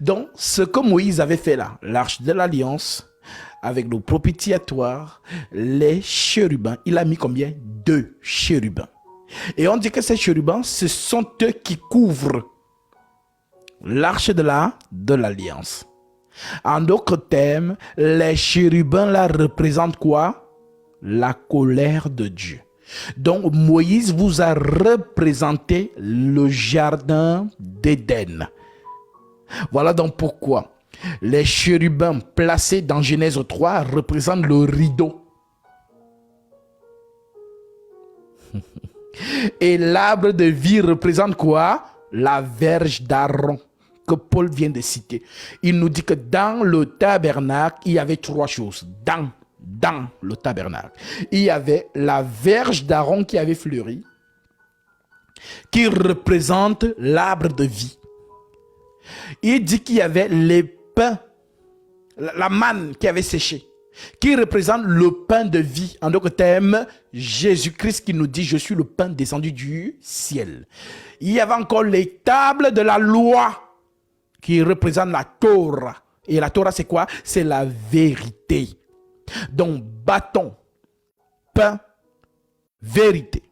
Donc, ce que Moïse avait fait là, l'arche de l'alliance, avec le propitiatoire, les chérubins, il a mis combien? 2 chérubins. Et on dit que ces chérubins, ce sont eux qui couvrent l'arche de l'alliance. En d'autres termes, les chérubins là représentent quoi? La colère de Dieu. Donc Moïse vous a représenté le jardin d'Éden. Voilà donc pourquoi les chérubins placés dans Genèse 3 représentent le rideau. Et l'arbre de vie représente quoi? La verge d'Aaron que Paul vient de citer. Il nous dit que dans le tabernacle, il y avait 3 choses. Dans le tabernacle, il y avait la verge d'Aaron qui avait fleuri, qui représente l'arbre de vie. Il dit qu'il y avait les pains, la manne qui avait séché, qui représente le pain de vie. En d'autres termes, Jésus-Christ qui nous dit « Je suis le pain descendu du ciel ». Il y avait encore les tables de la loi qui représentent la Torah. Et la Torah, c'est quoi? C'est la vérité. Donc, bâton, pain, vérité.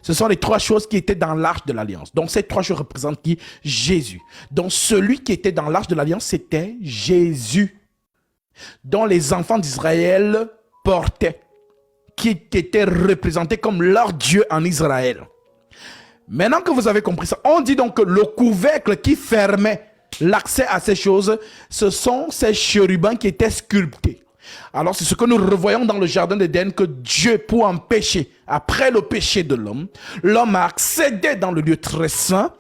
Ce sont les 3 choses qui étaient dans l'arche de l'alliance. Donc, ces 3 choses représentent qui? Jésus. Donc, celui qui était dans l'arche de l'alliance, c'était Jésus, dont les enfants d'Israël portaient, qui était représenté comme leur Dieu en Israël. Maintenant que vous avez compris ça, on dit donc que le couvercle qui fermait l'accès à ces choses, ce sont ces chérubins qui étaient sculptés. Alors c'est ce que nous revoyons dans le jardin d'Éden, que Dieu, pour empêcher, après le péché de l'homme a accédé dans le lieu très saint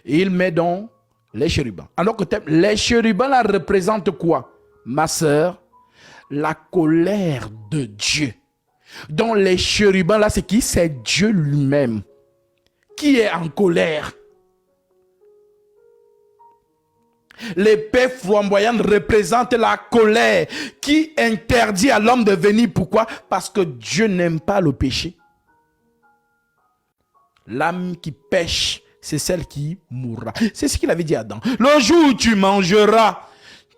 et il met donc les chérubins. Alors que les chérubins là représentent quoi? Ma sœur, la colère de Dieu. Donc les chérubins là, c'est qui? C'est Dieu lui-même qui est en colère. L'épée flamboyante représente la colère qui interdit à l'homme de venir. Pourquoi? Parce que Dieu n'aime pas le péché. L'âme qui pêche, c'est celle qui mourra. C'est ce qu'il avait dit à Adam. Le jour où tu mangeras,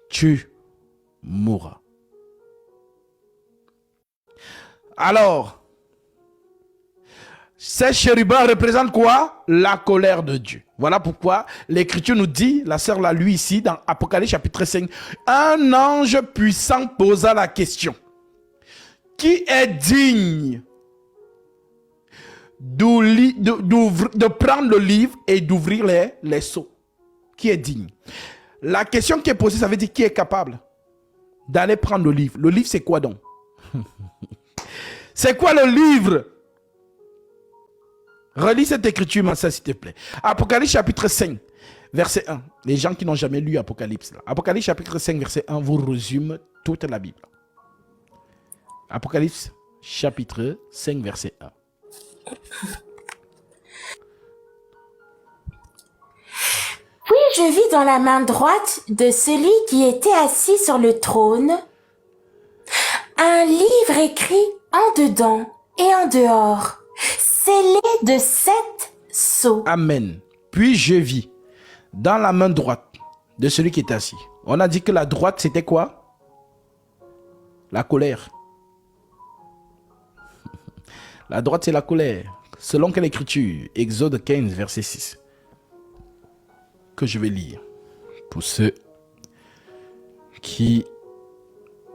tu mourras. Alors, ces chérubins représentent quoi? La colère de Dieu. Voilà pourquoi l'Écriture nous dit, la sœur l'a lu ici dans Apocalypse chapitre 5, un ange puissant posa la question. Qui est digne de prendre le livre et d'ouvrir les sceaux? Qui est digne? La question qui est posée, ça veut dire qui est capable d'aller prendre le livre. Le livre, c'est quoi donc? C'est quoi le livre? Relis cette écriture, ma soeur, s'il te plaît. Apocalypse chapitre 5, verset 1. Les gens qui n'ont jamais lu Apocalypse. Là. Apocalypse chapitre 5, verset 1 vous résume toute la Bible. Apocalypse chapitre 5, verset 1. je vis dans la main droite de celui qui était assis sur le trône un livre écrit en dedans et en dehors, scellé de 7 sceaux. Amen. Puis je vis dans la main droite de celui qui est assis. On a dit que la droite, c'était quoi? La colère. La droite, c'est la colère. Selon quelle écriture? Exode 15, verset 6. Que je vais lire. Pour ceux qui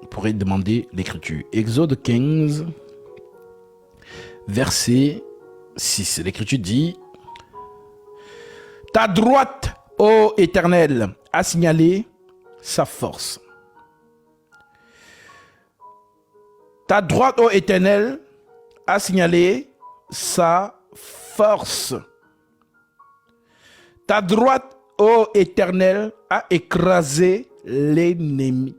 pourraient demander l'écriture. Exode 15, verset 6. L'écriture dit: ta droite, ô Éternel, a signalé sa force. Ta droite, ô Éternel, a signalé sa force. Ta droite, ô Éternel, a écrasé l'ennemi.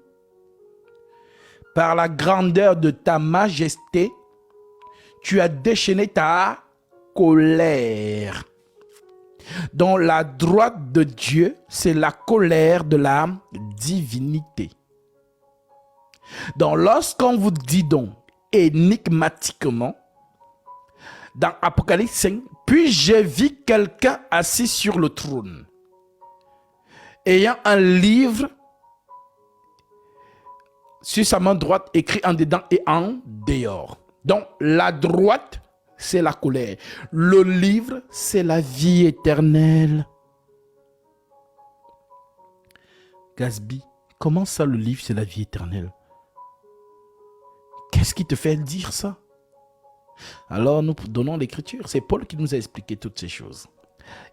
Par la grandeur de ta majesté, tu as déchaîné ta colère. Donc la droite de Dieu, c'est la colère de la divinité. Donc lorsqu'on vous dit donc énigmatiquement, dans Apocalypse 5, puis j'ai vu quelqu'un assis sur le trône, ayant un livre sur sa main droite, écrit en dedans et en dehors. Donc la droite, c'est la colère. Le livre, c'est la vie éternelle. Gasby, comment ça le livre, c'est la vie éternelle? Qu'est-ce qui te fait dire ça? Alors nous donnons l'écriture. C'est Paul qui nous a expliqué toutes ces choses.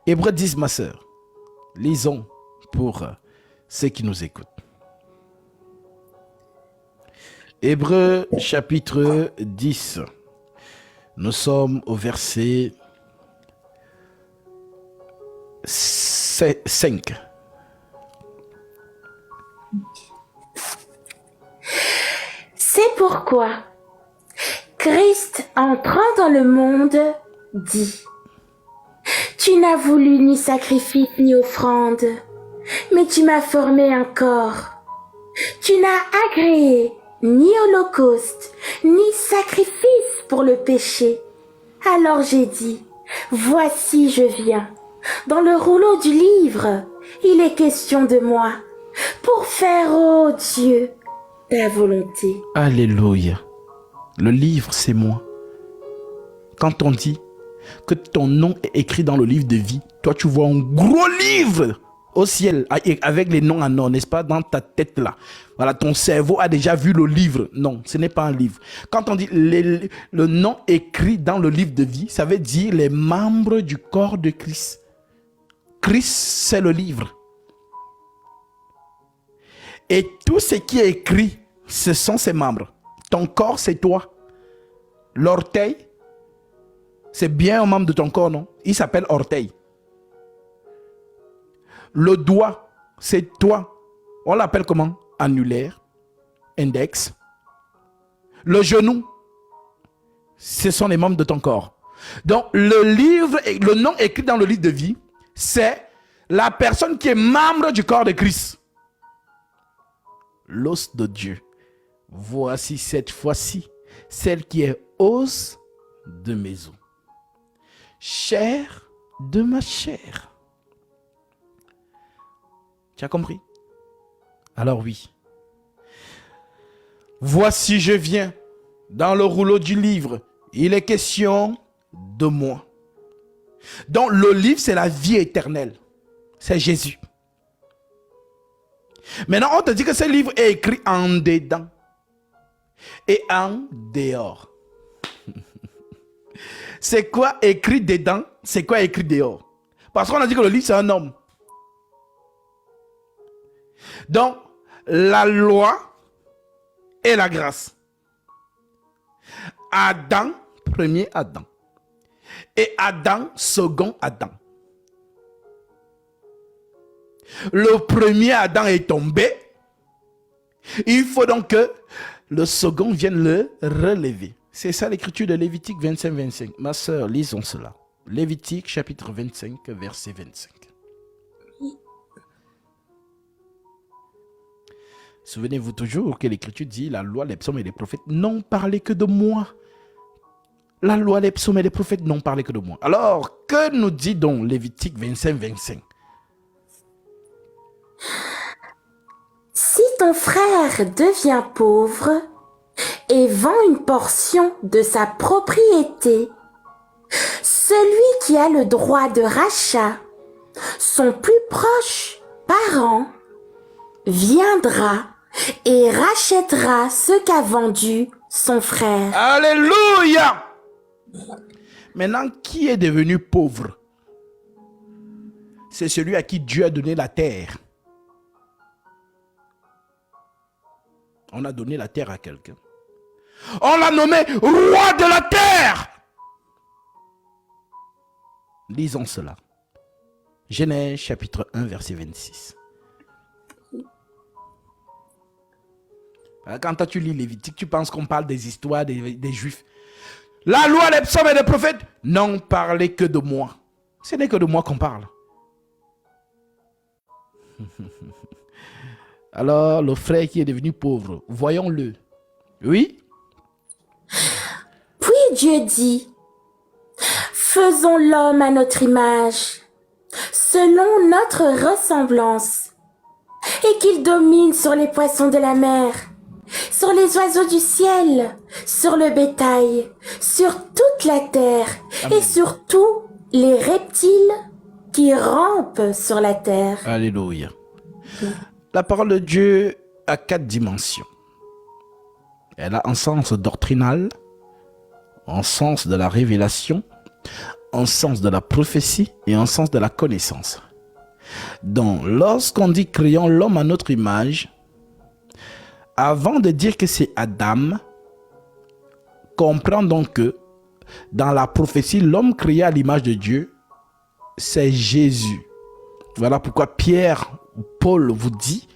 Hébreux 10, ma sœur. Lisons pour ceux qui nous écoutent. Hébreux chapitre 10. Nous sommes au verset 5. C'est pourquoi Christ, entrant dans le monde, dit: tu n'as voulu ni sacrifice ni offrande, mais tu m'as formé un corps. Tu n'as agréé ni holocauste, ni sacrifice pour le péché. Alors j'ai dit: voici je viens. Dans le rouleau du livre, il est question de moi, pour faire, ô Dieu, ta volonté. Alléluia. Le livre, c'est moi. Quand on dit que ton nom est écrit dans le livre de vie, toi tu vois un gros livre au ciel avec les noms en or, n'est-ce pas, dans ta tête là. Voilà, ton cerveau a déjà vu le livre. Non, ce n'est pas un livre. Quand on dit le nom écrit dans le livre de vie, ça veut dire les membres du corps de Christ. Christ, c'est le livre. Et tout ce qui est écrit, ce sont ses membres. Ton corps, c'est toi. L'orteil, c'est bien un membre de ton corps, non? Il s'appelle orteil. Le doigt, c'est toi. On l'appelle comment? Annulaire, index. Le genou, ce sont les membres de ton corps. Donc, le livre, le nom écrit dans le livre de vie, c'est la personne qui est membre du corps de Christ. L'os de Dieu. Voici cette fois-ci, celle qui est os de mes os, chair de ma chair. Tu as compris? Alors oui. Voici je viens. Dans le rouleau du livre, il est question de moi. Donc le livre, c'est la vie éternelle. C'est Jésus. Maintenant, on te dit que ce livre est écrit en dedans et en dehors. C'est quoi écrit dedans? C'est quoi écrit dehors? Parce qu'on a dit que le livre, c'est un homme. Donc, la loi et la grâce. Adam, premier Adam. Et Adam, second Adam. Le premier Adam est tombé. Il faut donc que le second vienne le relever. C'est ça l'écriture de Lévitique 25-25. Ma sœur, lisons cela. Lévitique chapitre 25, verset 25. Souvenez-vous toujours que l'Écriture dit, la loi, les psaumes et les prophètes n'ont parlé que de moi. La loi, les psaumes et les prophètes n'ont parlé que de moi. Alors, que nous dit donc Lévitique 25, 25? Si ton frère devient pauvre et vend une portion de sa propriété, celui qui a le droit de rachat, son plus proche parent, viendra et rachètera ce qu'a vendu son frère. Alléluia! Maintenant, qui est devenu pauvre? C'est celui à qui Dieu a donné la terre. On a donné la terre à quelqu'un. On l'a nommé roi de la terre. Lisons cela. Genèse chapitre 1 verset 26. Quand toi tu lis Lévitique, tu penses qu'on parle des histoires des Juifs. La loi, les psaumes et les prophètes n'ont parlé que de moi. Ce n'est que de moi qu'on parle. Alors, le frère qui est devenu pauvre, voyons-le. Oui? Puis Dieu dit, faisons l'homme à notre image, selon notre ressemblance, et qu'il domine sur les poissons de la mer, sur les oiseaux du ciel, sur le bétail, sur toute la terre, Amen. et sur tous les reptiles qui rampent sur la terre. Alléluia. La parole de Dieu a 4 dimensions. Elle a un sens doctrinal, un sens de la révélation, un sens de la prophétie et un sens de la connaissance. Donc, lorsqu'on dit créons l'homme à notre image, avant de dire que c'est Adam, comprends donc que dans la prophétie, l'homme créé à l'image de Dieu, c'est Jésus. Voilà pourquoi Pierre, Paul vous dit,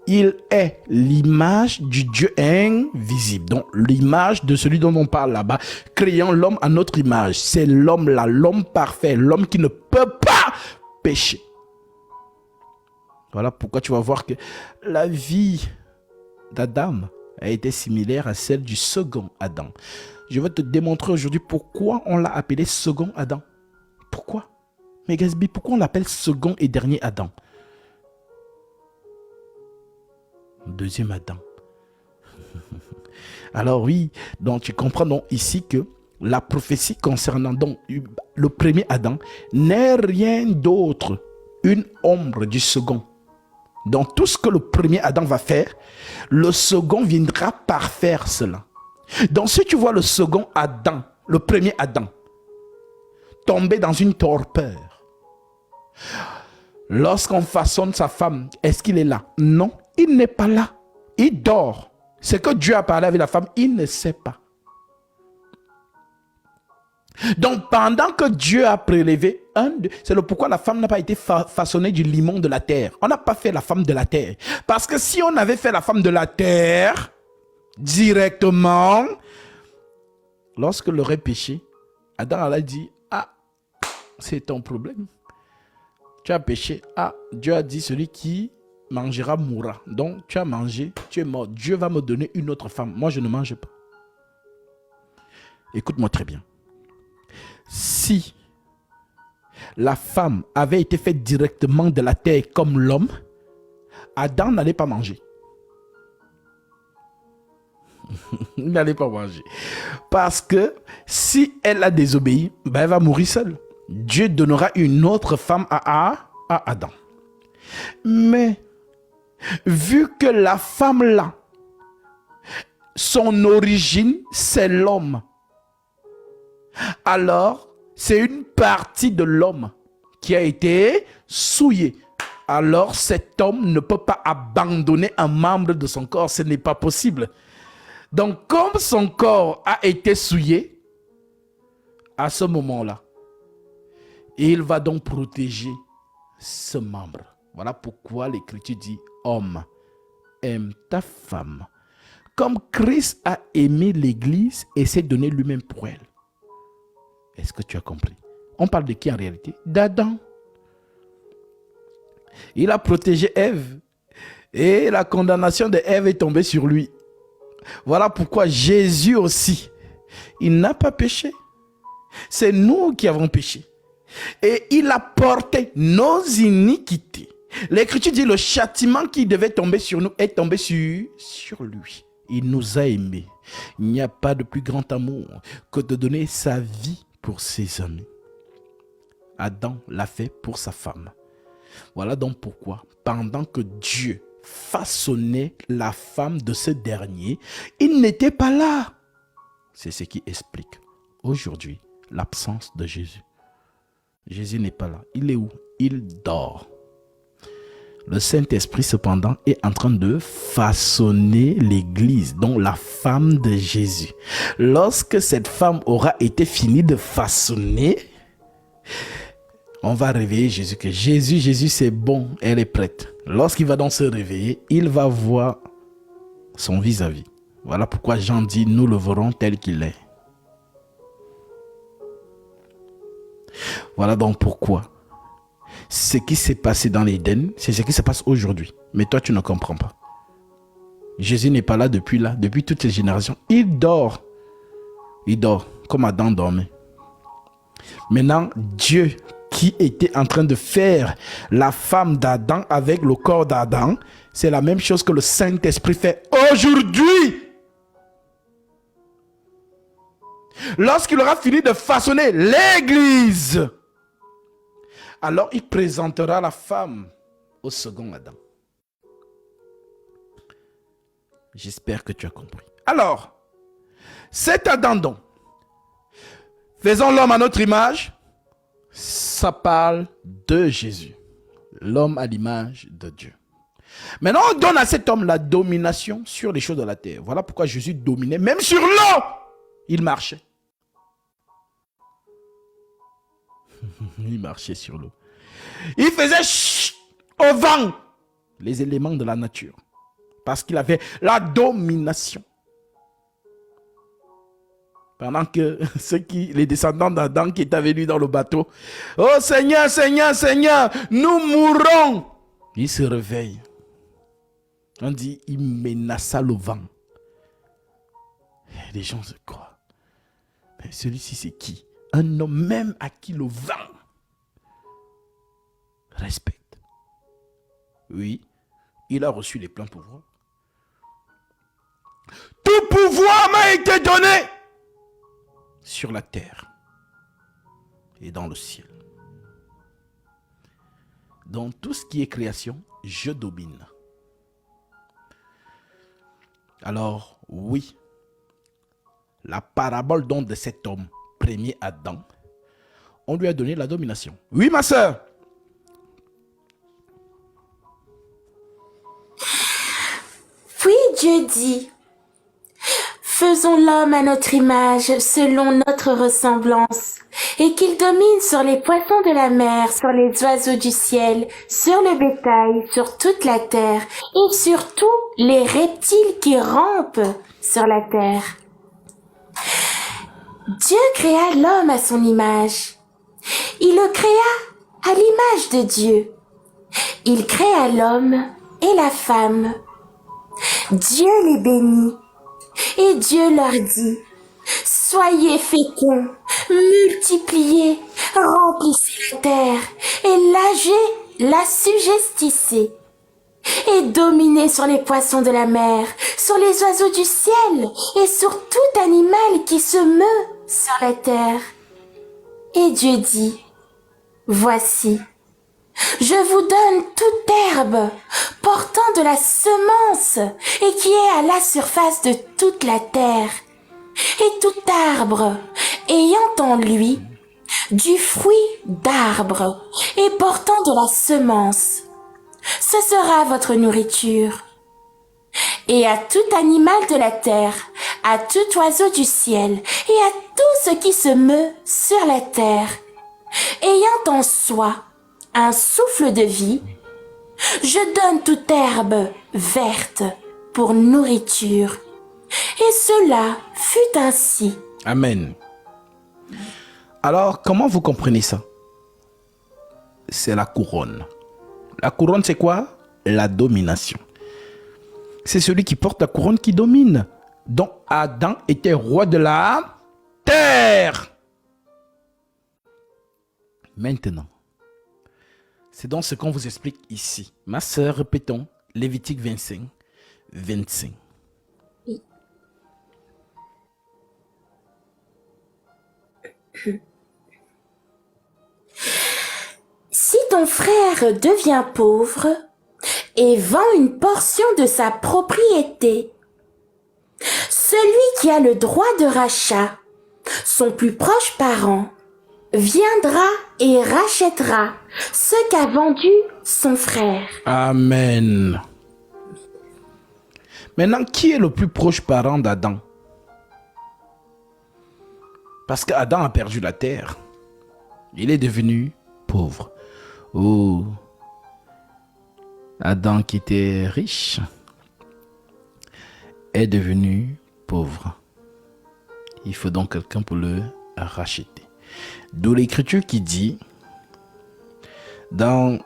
il est l'image du Dieu invisible. Donc l'image de celui dont on parle là-bas, créant l'homme à notre image. C'est l'homme là, l'homme parfait, l'homme qui ne peut pas pécher. Voilà pourquoi tu vas voir que la vie d'Adam a été similaire à celle du second Adam. Je vais te démontrer aujourd'hui pourquoi on l'a appelé second Adam. Pourquoi? Mais Gatsby, pourquoi on l'appelle second et dernier Adam? Deuxième Adam. Alors oui, donc tu comprends donc ici que la prophétie concernant donc le premier Adam n'est rien d'autre, une ombre du second. Donc tout ce que le premier Adam va faire, le second viendra parfaire cela. Donc si tu vois le second Adam, le premier Adam, tomber dans une torpeur, lorsqu'on façonne sa femme, est-ce qu'il est là? Non, il n'est pas là. Il dort. C'est que Dieu a parlé avec la femme, il ne sait pas. Donc pendant que Dieu a prélevé c'est le pourquoi la femme n'a pas été façonnée du limon de la terre. On n'a pas fait la femme de la terre. Parce que si on avait fait la femme de la terre directement, lorsque l'aurait péché, Adam a dit, ah, c'est ton problème. Tu as péché. Ah, Dieu a dit, celui qui mangera mourra. Donc, tu as mangé, tu es mort. Dieu va me donner une autre femme. Moi, je ne mange pas. Écoute-moi très bien. Si la femme avait été faite directement de la terre comme l'homme, Adam n'allait pas manger. Il n'allait pas manger. Parce que si elle a désobéi, ben elle va mourir seule. Dieu donnera une autre femme à Adam. Mais vu que la femme là, son origine, c'est l'homme. Alors, c'est une partie de l'homme qui a été souillée. Alors, cet homme ne peut pas abandonner un membre de son corps. Ce n'est pas possible. Donc, comme son corps a été souillé, à ce moment-là, il va donc protéger ce membre. Voilà pourquoi l'Écriture dit, homme, aime ta femme. Comme Christ a aimé l'Église et s'est donné lui-même pour elle. Est-ce que tu as compris? On parle de qui en réalité? D'Adam. Il a protégé Ève. Et la condamnation de Ève est tombée sur lui. Voilà pourquoi Jésus aussi, il n'a pas péché. C'est nous qui avons péché. Et il a porté nos iniquités. L'Écriture dit le châtiment qui devait tomber sur nous est tombé sur lui. Il nous a aimés. Il n'y a pas de plus grand amour que de donner sa vie pour ses amis. Adam l'a fait pour sa femme. Voilà donc pourquoi, pendant que Dieu façonnait la femme de ce dernier, il n'était pas là. C'est ce qui explique aujourd'hui l'absence de Jésus. Jésus n'est pas là. Il est où? Il dort. Le Saint-Esprit, cependant, est en train de façonner l'Église, donc la femme de Jésus. Lorsque cette femme aura été finie de façonner, on va réveiller Jésus. Que Jésus, c'est bon, elle est prête. Lorsqu'il va donc se réveiller, il va voir son vis-à-vis. Voilà pourquoi Jean dit, nous le verrons tel qu'il est. Voilà donc pourquoi ce qui s'est passé dans l'Éden, c'est ce qui se passe aujourd'hui. Mais toi, tu ne comprends pas. Jésus n'est pas là, depuis toutes les générations. Il dort. Il dort, comme Adam dormait. Maintenant, Dieu qui était en train de faire la femme d'Adam avec le corps d'Adam, c'est la même chose que le Saint-Esprit fait aujourd'hui. Lorsqu'il aura fini de façonner l'Église, alors il présentera la femme au second Adam. J'espère que tu as compris. Alors, cet Adam donc, faisons l'homme à notre image, ça parle de Jésus. L'homme à l'image de Dieu. Maintenant, on donne à cet homme la domination sur les choses de la terre. Voilà pourquoi Jésus dominait, même sur l'eau, il marchait. Il marchait sur l'eau. Il faisait au vent les éléments de la nature. Parce qu'il avait la domination. Pendant que les descendants d'Adam qui étaient venus dans le bateau, oh Seigneur, Seigneur, Seigneur, nous mourrons. Il se réveille. On dit, il menaça le vent. Et les gens se croient. Mais celui-ci, c'est qui? Un homme même à qui le vent respecte. Oui, il a reçu les pleins pouvoirs. Tout pouvoir m'a été donné sur la terre et dans le ciel. Dans tout ce qui est création, je domine. Alors, oui, la parabole donc de cet homme, premier Adam, on lui a donné la domination. Oui, ma sœur. Puis Dieu dit, faisons l'homme à notre image, selon notre ressemblance, et qu'il domine sur les poissons de la mer, sur les oiseaux du ciel, sur le bétail, sur toute la terre, et sur tous les reptiles qui rampent sur la terre. Dieu créa l'homme à son image. Il le créa à l'image de Dieu. Il créa l'homme et la femme. Dieu les bénit. Et Dieu leur dit, soyez féconds, multipliez, remplissez la terre, et l'assujettissez, et dominez sur les poissons de la mer, sur les oiseaux du ciel, et sur tout animal qui se meut sur la terre. Et Dieu dit, voici, je vous donne toute herbe portant de la semence et qui est à la surface de toute la terre, et tout arbre ayant en lui du fruit d'arbre et portant de la semence. Ce sera votre nourriture. Et à tout animal de la terre, à tout oiseau du ciel, et à tout ce qui se meut sur la terre, ayant en soi un souffle de vie, je donne toute herbe verte pour nourriture. Et cela fut ainsi. Amen. Alors, comment vous comprenez ça? C'est la couronne. La couronne, c'est quoi? La domination. c'est celui qui porte la couronne qui domine. Donc Adam était roi de la terre. Maintenant, c'est donc ce qu'on vous explique ici. Ma sœur, répétons, Lévitique 25, 25. Oui. Si ton frère devient pauvre et vend une portion de sa propriété, celui qui a le droit de rachat, son plus proche parent, viendra et rachètera ce qu'a vendu son frère. Amen. Maintenant, qui est le plus proche parent d'Adam? Parce qu'Adam a perdu la terre. Il est devenu pauvre. Oh, Adam qui était riche est devenu pauvre. Il faut donc quelqu'un pour le racheter. D'où l'écriture qui dit dans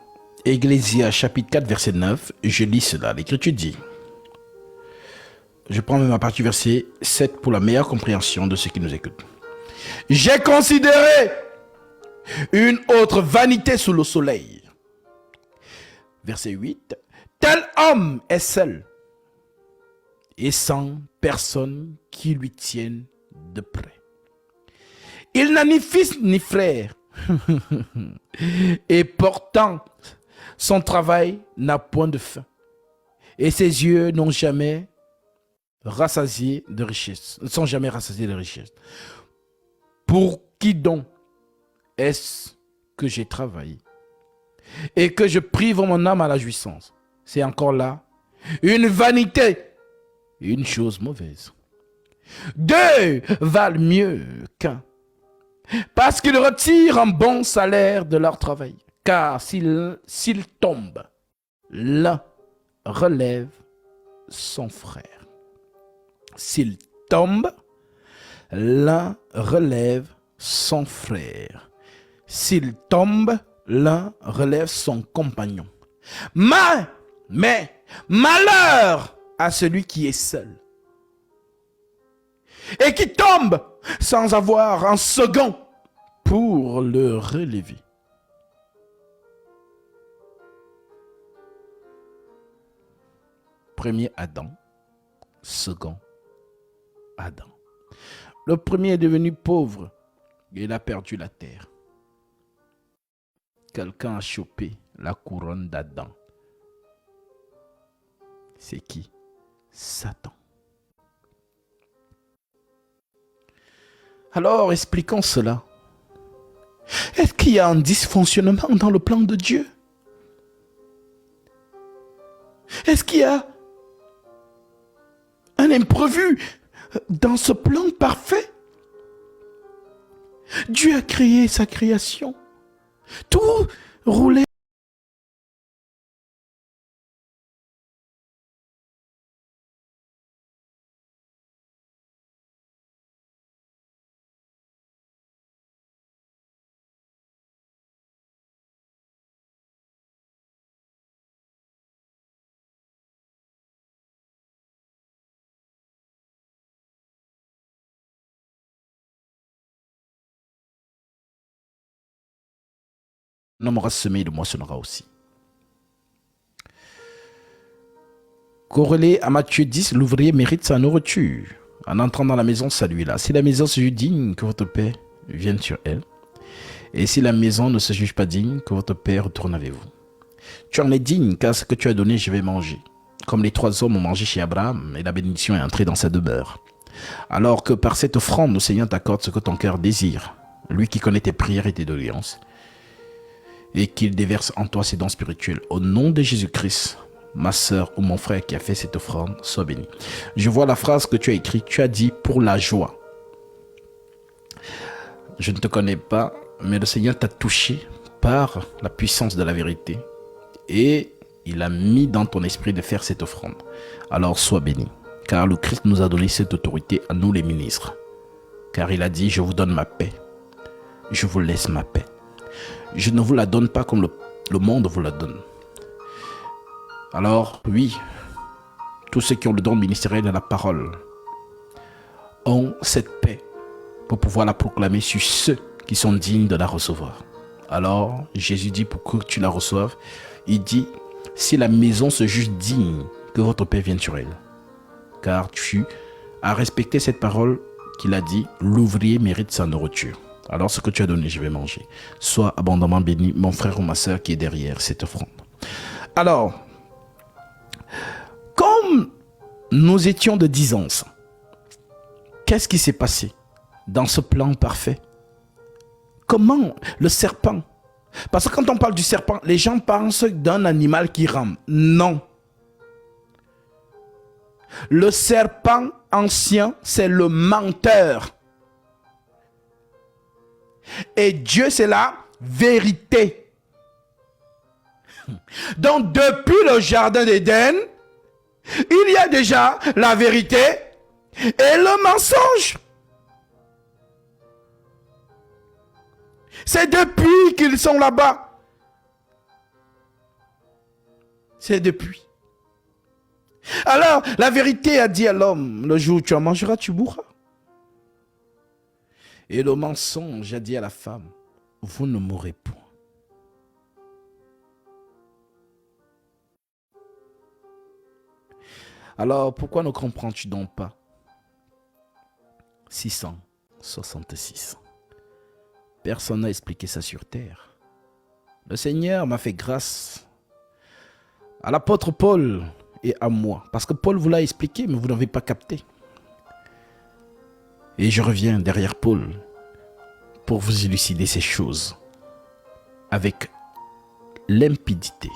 Ecclésias chapitre 4 verset 9, je lis cela. L'écriture dit, je prends même ma partie verset 7 pour la meilleure compréhension de ceux qui nous écoutent. J'ai considéré une autre vanité sous le soleil. Verset 8. Tel homme est seul et sans personne qui lui tienne de près. Il n'a ni fils ni frère et pourtant son travail n'a point de fin et ses yeux n'ont jamais rassasié de richesse, ne sont jamais rassasiés de richesse. Pour qui donc est-ce que j'ai travaillé et que je prive mon âme à la jouissance? C'est encore là une vanité, une chose mauvaise. Deux valent mieux qu'un, parce qu'ils retirent un bon salaire de leur travail. Car s'ils tombent, l'un relève son frère. S'il tombe, l'un relève son frère. S'il tombe, l'un relève son compagnon. Mais malheur à celui qui est seul et qui tombe sans avoir un second pour le relever. Premier Adam, second Adam. Le premier est devenu pauvre et il a perdu la terre. Quelqu'un a chopé la couronne d'Adam. C'est qui? Satan. Alors, expliquons cela. Est-ce qu'il y a un dysfonctionnement dans le plan de Dieu? Est-ce qu'il y a un imprévu dans ce plan parfait? Dieu a créé sa création. Tout roulait. Un homme aura semé, il moissonnera aussi. Corrélé à Matthieu 10, l'ouvrier mérite sa nourriture. En entrant dans la maison, saluez-la. Si la maison se juge digne, que votre paix vienne sur elle. Et si la maison ne se juge pas digne, que votre paix retourne avec vous. Tu en es digne, car ce que tu as donné, je vais manger. Comme les 3 hommes ont mangé chez Abraham, et la bénédiction est entrée dans sa demeure. Alors que par cette offrande, le Seigneur t'accorde ce que ton cœur désire. Lui qui connaît tes prières et tes doléances. Et qu'il déverse en toi ses dons spirituels. Au nom de Jésus-Christ, ma sœur ou mon frère qui a fait cette offrande, sois béni. Je vois la phrase que tu as écrite, tu as dit pour la joie. Je ne te connais pas, mais le Seigneur t'a touché par la puissance de la vérité. Et il a mis dans ton esprit de faire cette offrande. Alors sois béni, car le Christ nous a donné cette autorité à nous les ministres. Car il a dit, je vous donne ma paix. Je vous laisse ma paix. Je ne vous la donne pas comme le monde vous la donne. Alors, oui, tous ceux qui ont le don ministériel de la parole ont cette paix pour pouvoir la proclamer sur ceux qui sont dignes de la recevoir. Alors, Jésus dit pour que tu la reçoives, il dit, si la maison se juge digne, que votre Père vienne sur elle. Car tu as respecté cette parole qu'il a dit, l'ouvrier mérite sa nourriture. Alors, ce que tu as donné, je vais manger. Sois abondamment béni, mon frère ou ma soeur qui est derrière cette offrande. Alors, comme nous étions de 10 ans, qu'est-ce qui s'est passé dans ce plan parfait? Comment le serpent? Parce que quand on parle du serpent, les gens pensent d'un animal qui rame. Non. Le serpent ancien, c'est le menteur. Et Dieu, c'est la vérité. Donc, depuis le jardin d'Éden, il y a déjà la vérité et le mensonge. C'est depuis qu'ils sont là-bas. C'est depuis. Alors, la vérité a dit à l'homme, le jour où tu en mangeras, tu mourras. Et le mensonge a dit à la femme, vous ne mourrez point. Alors, pourquoi ne comprends-tu donc pas? 666. Personne n'a expliqué ça sur terre. Le Seigneur m'a fait grâce à l'apôtre Paul et à moi. Parce que Paul vous l'a expliqué, mais vous n'avez pas capté. Et je reviens derrière Paul pour vous élucider ces choses avec limpidité.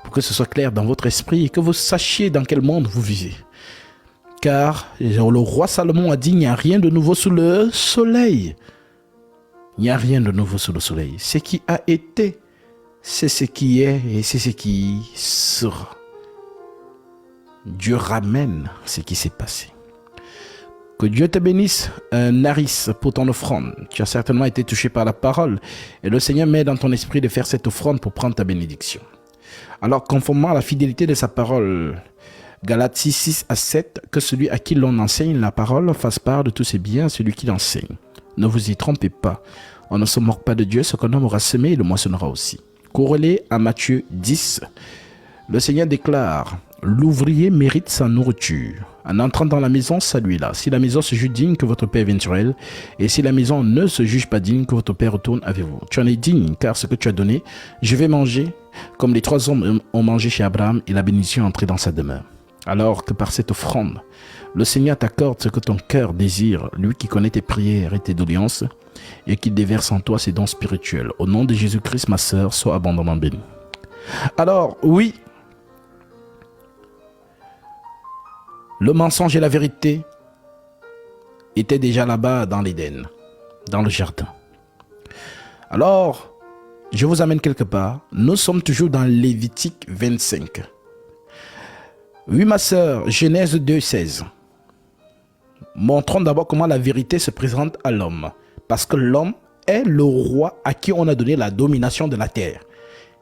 Pour que ce soit clair dans votre esprit et que vous sachiez dans quel monde vous vivez. Car le roi Salomon a dit, il n'y a rien de nouveau sous le soleil. Il n'y a rien de nouveau sous le soleil. Ce qui a été, c'est ce qui est et c'est ce qui sera. Dieu ramène ce qui s'est passé. Que Dieu te bénisse, Naris, pour ton offrande. Tu as certainement été touché par la parole et le Seigneur met dans ton esprit de faire cette offrande pour prendre ta bénédiction. Alors, conformément à la fidélité de sa parole, Galates 6 à 7, que celui à qui l'on enseigne la parole fasse part de tous ses biens à celui qui l'enseigne. Ne vous y trompez pas. On ne se moque pas de Dieu. Ce qu'un homme aura semé, il le moissonnera aussi. Corrélé à Matthieu 10, le Seigneur déclare, l'ouvrier mérite sa nourriture. En entrant dans la maison, saluez-la. Si la maison se juge digne, que votre Père vienne sur elle. Et si la maison ne se juge pas digne, que votre Père retourne avec vous. Tu en es digne, car ce que tu as donné, je vais manger, comme les 3 hommes ont mangé chez Abraham, et la bénédiction est entrée dans sa demeure. Alors que par cette offrande, le Seigneur t'accorde ce que ton cœur désire, lui qui connaît tes prières et tes doléances, et qui déverse en toi ses dons spirituels. Au nom de Jésus-Christ, ma sœur, sois abondamment bénie. Alors, oui, le mensonge et la vérité étaient déjà là-bas dans l'Éden, dans le jardin. Alors, je vous amène quelque part. Nous sommes toujours dans Lévitique 25. Oui, ma sœur, Genèse 2,16. Montrons d'abord comment la vérité se présente à l'homme. Parce que l'homme est le roi à qui on a donné la domination de la terre.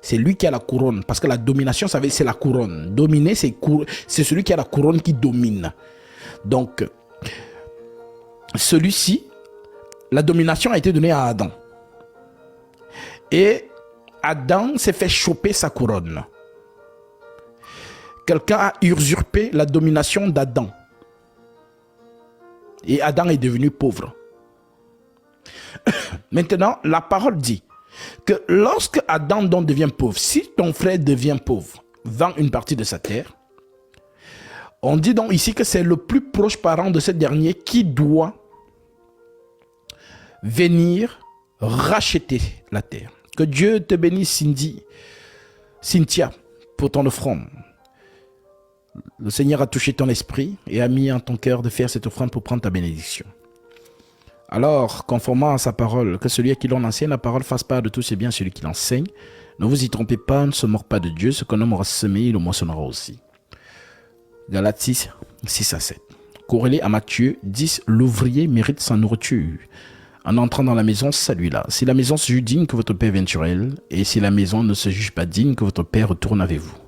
C'est lui qui a la couronne. Parce que la domination, c'est la couronne. Dominer, c'est celui qui a la couronne qui domine. Donc, celui-ci, la domination a été donnée à Adam. Et Adam s'est fait choper sa couronne. Quelqu'un a usurpé la domination d'Adam. Et Adam est devenu pauvre. Maintenant, la parole dit que lorsque Adam donc devient pauvre, si ton frère devient pauvre, vend une partie de sa terre, on dit donc ici que c'est le plus proche parent de ce dernier qui doit venir racheter la terre. Que Dieu te bénisse, Cynthia, pour ton offrande. Le Seigneur a touché ton esprit et a mis en ton cœur de faire cette offrande pour prendre ta bénédiction. Alors, conformément à sa parole, que celui à qui l'on enseigne la parole fasse part de tous ses biens, celui qui l'enseigne. Ne vous y trompez pas, ne se moque pas de Dieu. Ce qu'un homme aura semé, il le moissonnera aussi. Galates 6 à 7. Corrélé à Matthieu 10, l'ouvrier mérite sa nourriture. En entrant dans la maison, saluez-la. Si la maison se juge digne, que votre Père vienne sur elle. Et si la maison ne se juge pas digne, que votre Père retourne avec vous.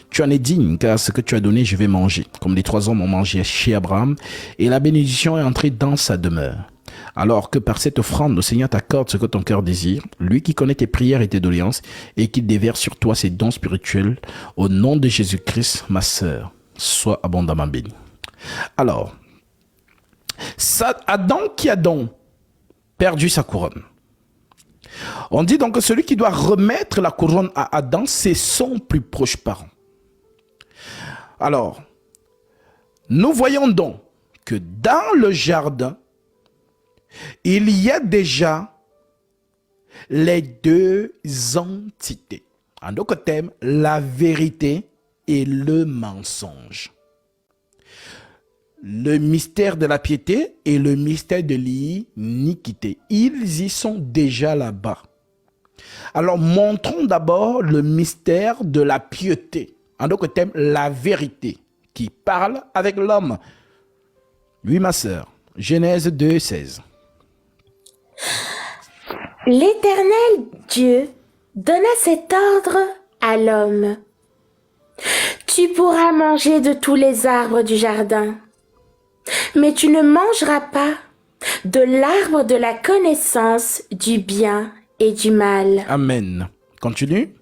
Tu en es digne, car ce que tu as donné, je vais manger. Comme les 3 hommes ont mangé chez Abraham, et la bénédiction est entrée dans sa demeure. Alors que par cette offrande, le Seigneur t'accorde ce que ton cœur désire, lui qui connaît tes prières et tes doléances, et qui déverse sur toi ses dons spirituels, au nom de Jésus-Christ, ma sœur, sois abondamment bénie. Alors, Adam qui a donc perdu sa couronne. On dit donc que celui qui doit remettre la couronne à Adam, c'est son plus proche parent. Alors, nous voyons donc que dans le jardin, il y a déjà les 2 entités. En d'autres termes, la vérité et le mensonge. Le mystère de la piété et le mystère de l'iniquité. Ils y sont déjà là-bas. Alors, montrons d'abord le mystère de la piété. En d'autres termes, la vérité qui parle avec l'homme. Oui, ma sœur. Genèse 2, 16. L'Éternel Dieu donna cet ordre à l'homme. Tu pourras manger de tous les arbres du jardin, mais tu ne mangeras pas de l'arbre de la connaissance du bien et du mal. Amen. Continue.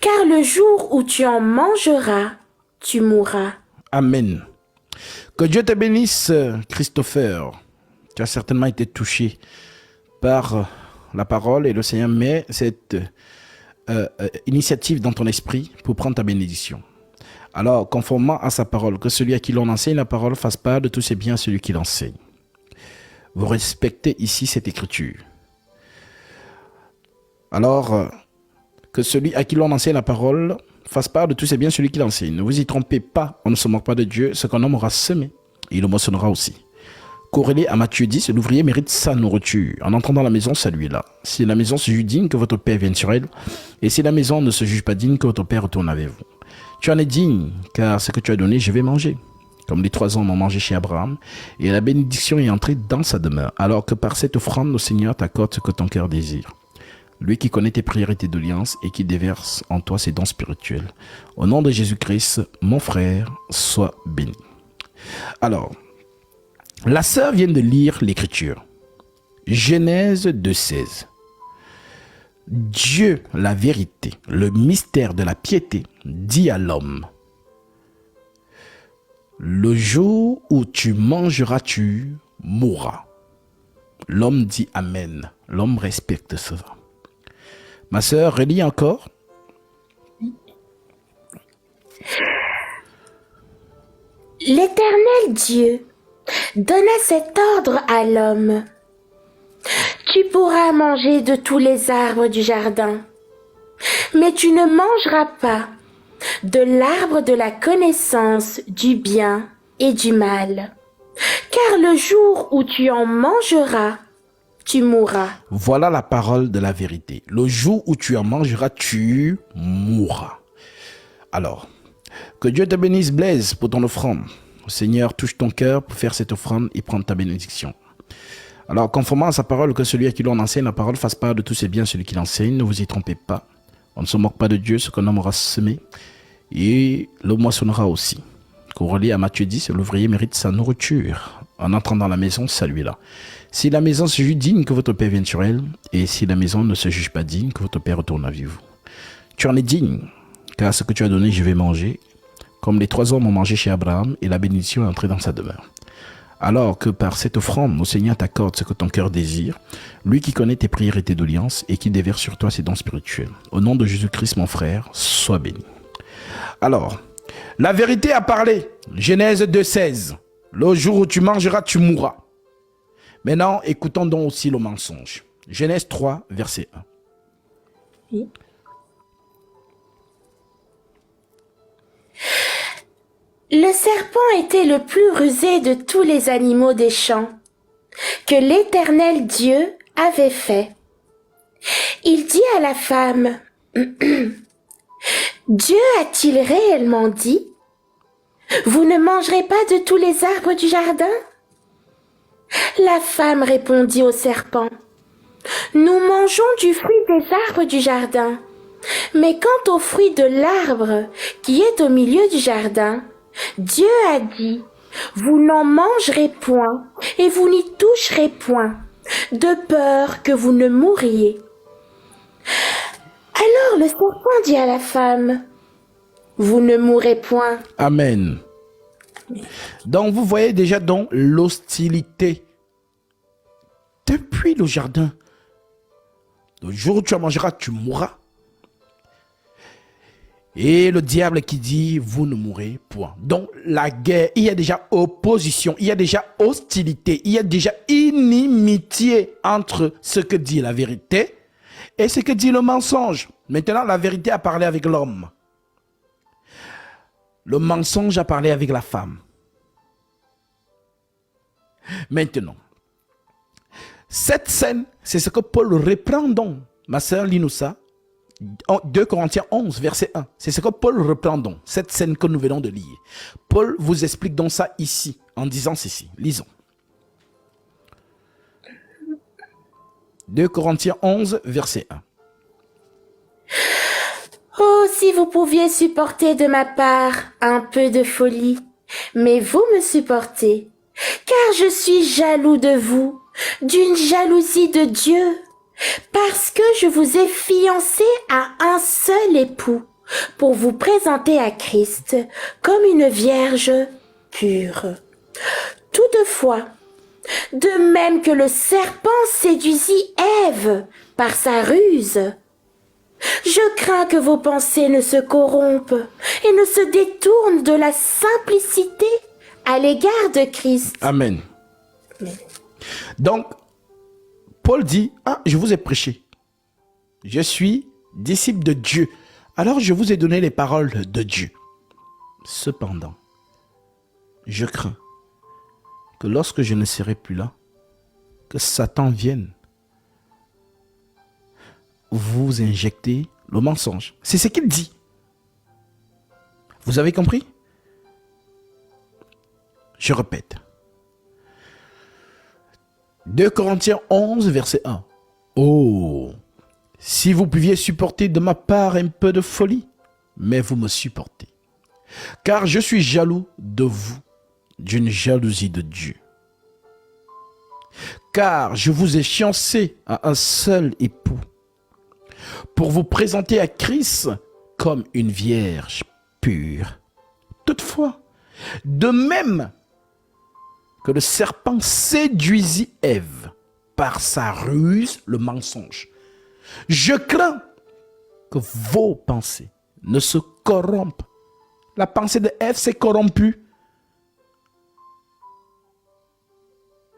Car le jour où tu en mangeras, tu mourras. Amen. Que Dieu te bénisse, Christopher. Tu as certainement été touché par la parole et le Seigneur met cette initiative dans ton esprit pour prendre ta bénédiction. Alors, conformément à sa parole, que celui à qui l'on enseigne la parole fasse part de tous ses biens à celui qui l'enseigne. Vous respectez ici cette écriture. Alors, que celui à qui l'on enseigne la parole fasse part de tous ses biens à celui qui l'enseigne. Ne vous y trompez pas, on ne se moque pas de Dieu. Ce qu'un homme aura semé, il le moissonnera aussi. Corrélé à Matthieu 10, l'ouvrier mérite sa nourriture. En entrant dans la maison, saluez-la. Si la maison se juge digne, que votre Père vienne sur elle. Et si la maison ne se juge pas digne, que votre Père retourne avec vous. Tu en es digne, car ce que tu as donné, je vais manger. Comme les 3 hommes ont mangé chez Abraham, et la bénédiction est entrée dans sa demeure. Alors que par cette offrande, le Seigneur t'accorde ce que ton cœur désire. Lui qui connaît tes prières et tes doléances, et qui déverse en toi ses dons spirituels. Au nom de Jésus-Christ, mon frère, sois béni. Alors, la sœur vient de lire l'écriture. Genèse 2,16. Dieu, la vérité, le mystère de la piété, dit à l'homme, le jour où tu mangeras, tu mourras. L'homme dit Amen. L'homme respecte cela. Ma sœur, relis encore. L'Éternel Dieu donna cet ordre à l'homme. Tu pourras manger de tous les arbres du jardin, mais tu ne mangeras pas de l'arbre de la connaissance du bien et du mal, car le jour où tu en mangeras, tu mourras. Voilà la parole de la vérité. Le jour où tu en mangeras, tu mourras. Alors, que Dieu te bénisse, Blaise, pour ton offrande. Le Seigneur touche ton cœur pour faire cette offrande et prendre ta bénédiction. Alors, conformément à sa parole, que celui à qui l'on enseigne la parole fasse part de tous ses biens, celui qui l'enseigne, ne vous y trompez pas. On ne se moque pas de Dieu, ce qu'un homme aura semé, et le moissonnera aussi. Corrélé à Matthieu 10, l'ouvrier mérite sa nourriture. En entrant dans la maison, saluez-la. Si la maison se juge digne, que votre Père vienne sur elle, et si la maison ne se juge pas digne, que votre Père retourne avec vous. Tu en es digne, car ce que tu as donné, je vais manger. Comme les 3 hommes ont mangé chez Abraham, et la bénédiction est entrée dans sa demeure. Alors que par cette offrande, le Seigneur t'accorde ce que ton cœur désire, lui qui connaît tes prières et tes doléances, et qui déverse sur toi ses dons spirituels. Au nom de Jésus-Christ, mon frère, sois béni. Alors, la vérité a parlé. Genèse 2,16. Le jour où tu mangeras, tu mourras. Maintenant, écoutons donc aussi le mensonge. Genèse 3, verset 1. Oui. Le serpent était le plus rusé de tous les animaux des champs que l'Éternel Dieu avait fait. Il dit à la femme, Dieu a-t-il réellement dit, vous ne mangerez pas de tous les arbres du jardin? La femme répondit au serpent, nous mangeons du fruit des arbres du jardin, Mais quant au fruit de l'arbre qui est au milieu du jardin, Dieu a dit, vous n'en mangerez point et vous n'y toucherez point, de peur que vous ne mouriez. Alors le serpent dit à la femme, vous ne mourrez point. Amen. Donc vous voyez déjà donc l'hostilité depuis le jardin. Le jour où tu en mangeras, tu mourras. Et le diable qui dit, vous ne mourrez point. Donc la guerre, il y a déjà opposition, il y a déjà hostilité, il y a déjà inimitié entre ce que dit la vérité et ce que dit le mensonge. Maintenant, la vérité a parlé avec l'homme. Le mensonge a parlé avec la femme. Maintenant, cette scène, c'est ce que Paul reprend donc. Ma sœur, lis-nous ça. 2 Corinthiens 11, verset 1. C'est ce que Paul reprend donc, cette scène que nous venons de lire. Paul vous explique donc ça ici, en disant ceci. Lisons. 2 Corinthiens 11, verset 1. Oh, si vous pouviez supporter de ma part un peu de folie, mais vous me supportez, car je suis jaloux de vous, d'une jalousie de Dieu, parce que je vous ai fiancé à un seul époux, pour vous présenter à Christ comme une vierge pure. Toutefois, de même que le serpent séduisit Ève par sa ruse, je crains que vos pensées ne se corrompent et ne se détournent de la simplicité à l'égard de Christ. Amen. Donc, Paul dit, je vous ai prêché. Je suis disciple de Dieu. Alors je vous ai donné les paroles de Dieu. Cependant, je crains que lorsque je ne serai plus là, que Satan vienne vous injecter le mensonge. C'est ce qu'il dit. Vous avez compris? Je répète. 2 Corinthiens 11, verset 1. Oh, si vous pouviez supporter de ma part un peu de folie, mais vous me supportez. Car je suis jaloux de vous, d'une jalousie de Dieu. Car je vous ai fiancé à un seul époux, pour vous présenter à Christ comme une vierge pure. Toutefois, de même que le serpent séduisit Ève par sa ruse, le mensonge, je crains que vos pensées ne se corrompent. La pensée de Ève s'est corrompue.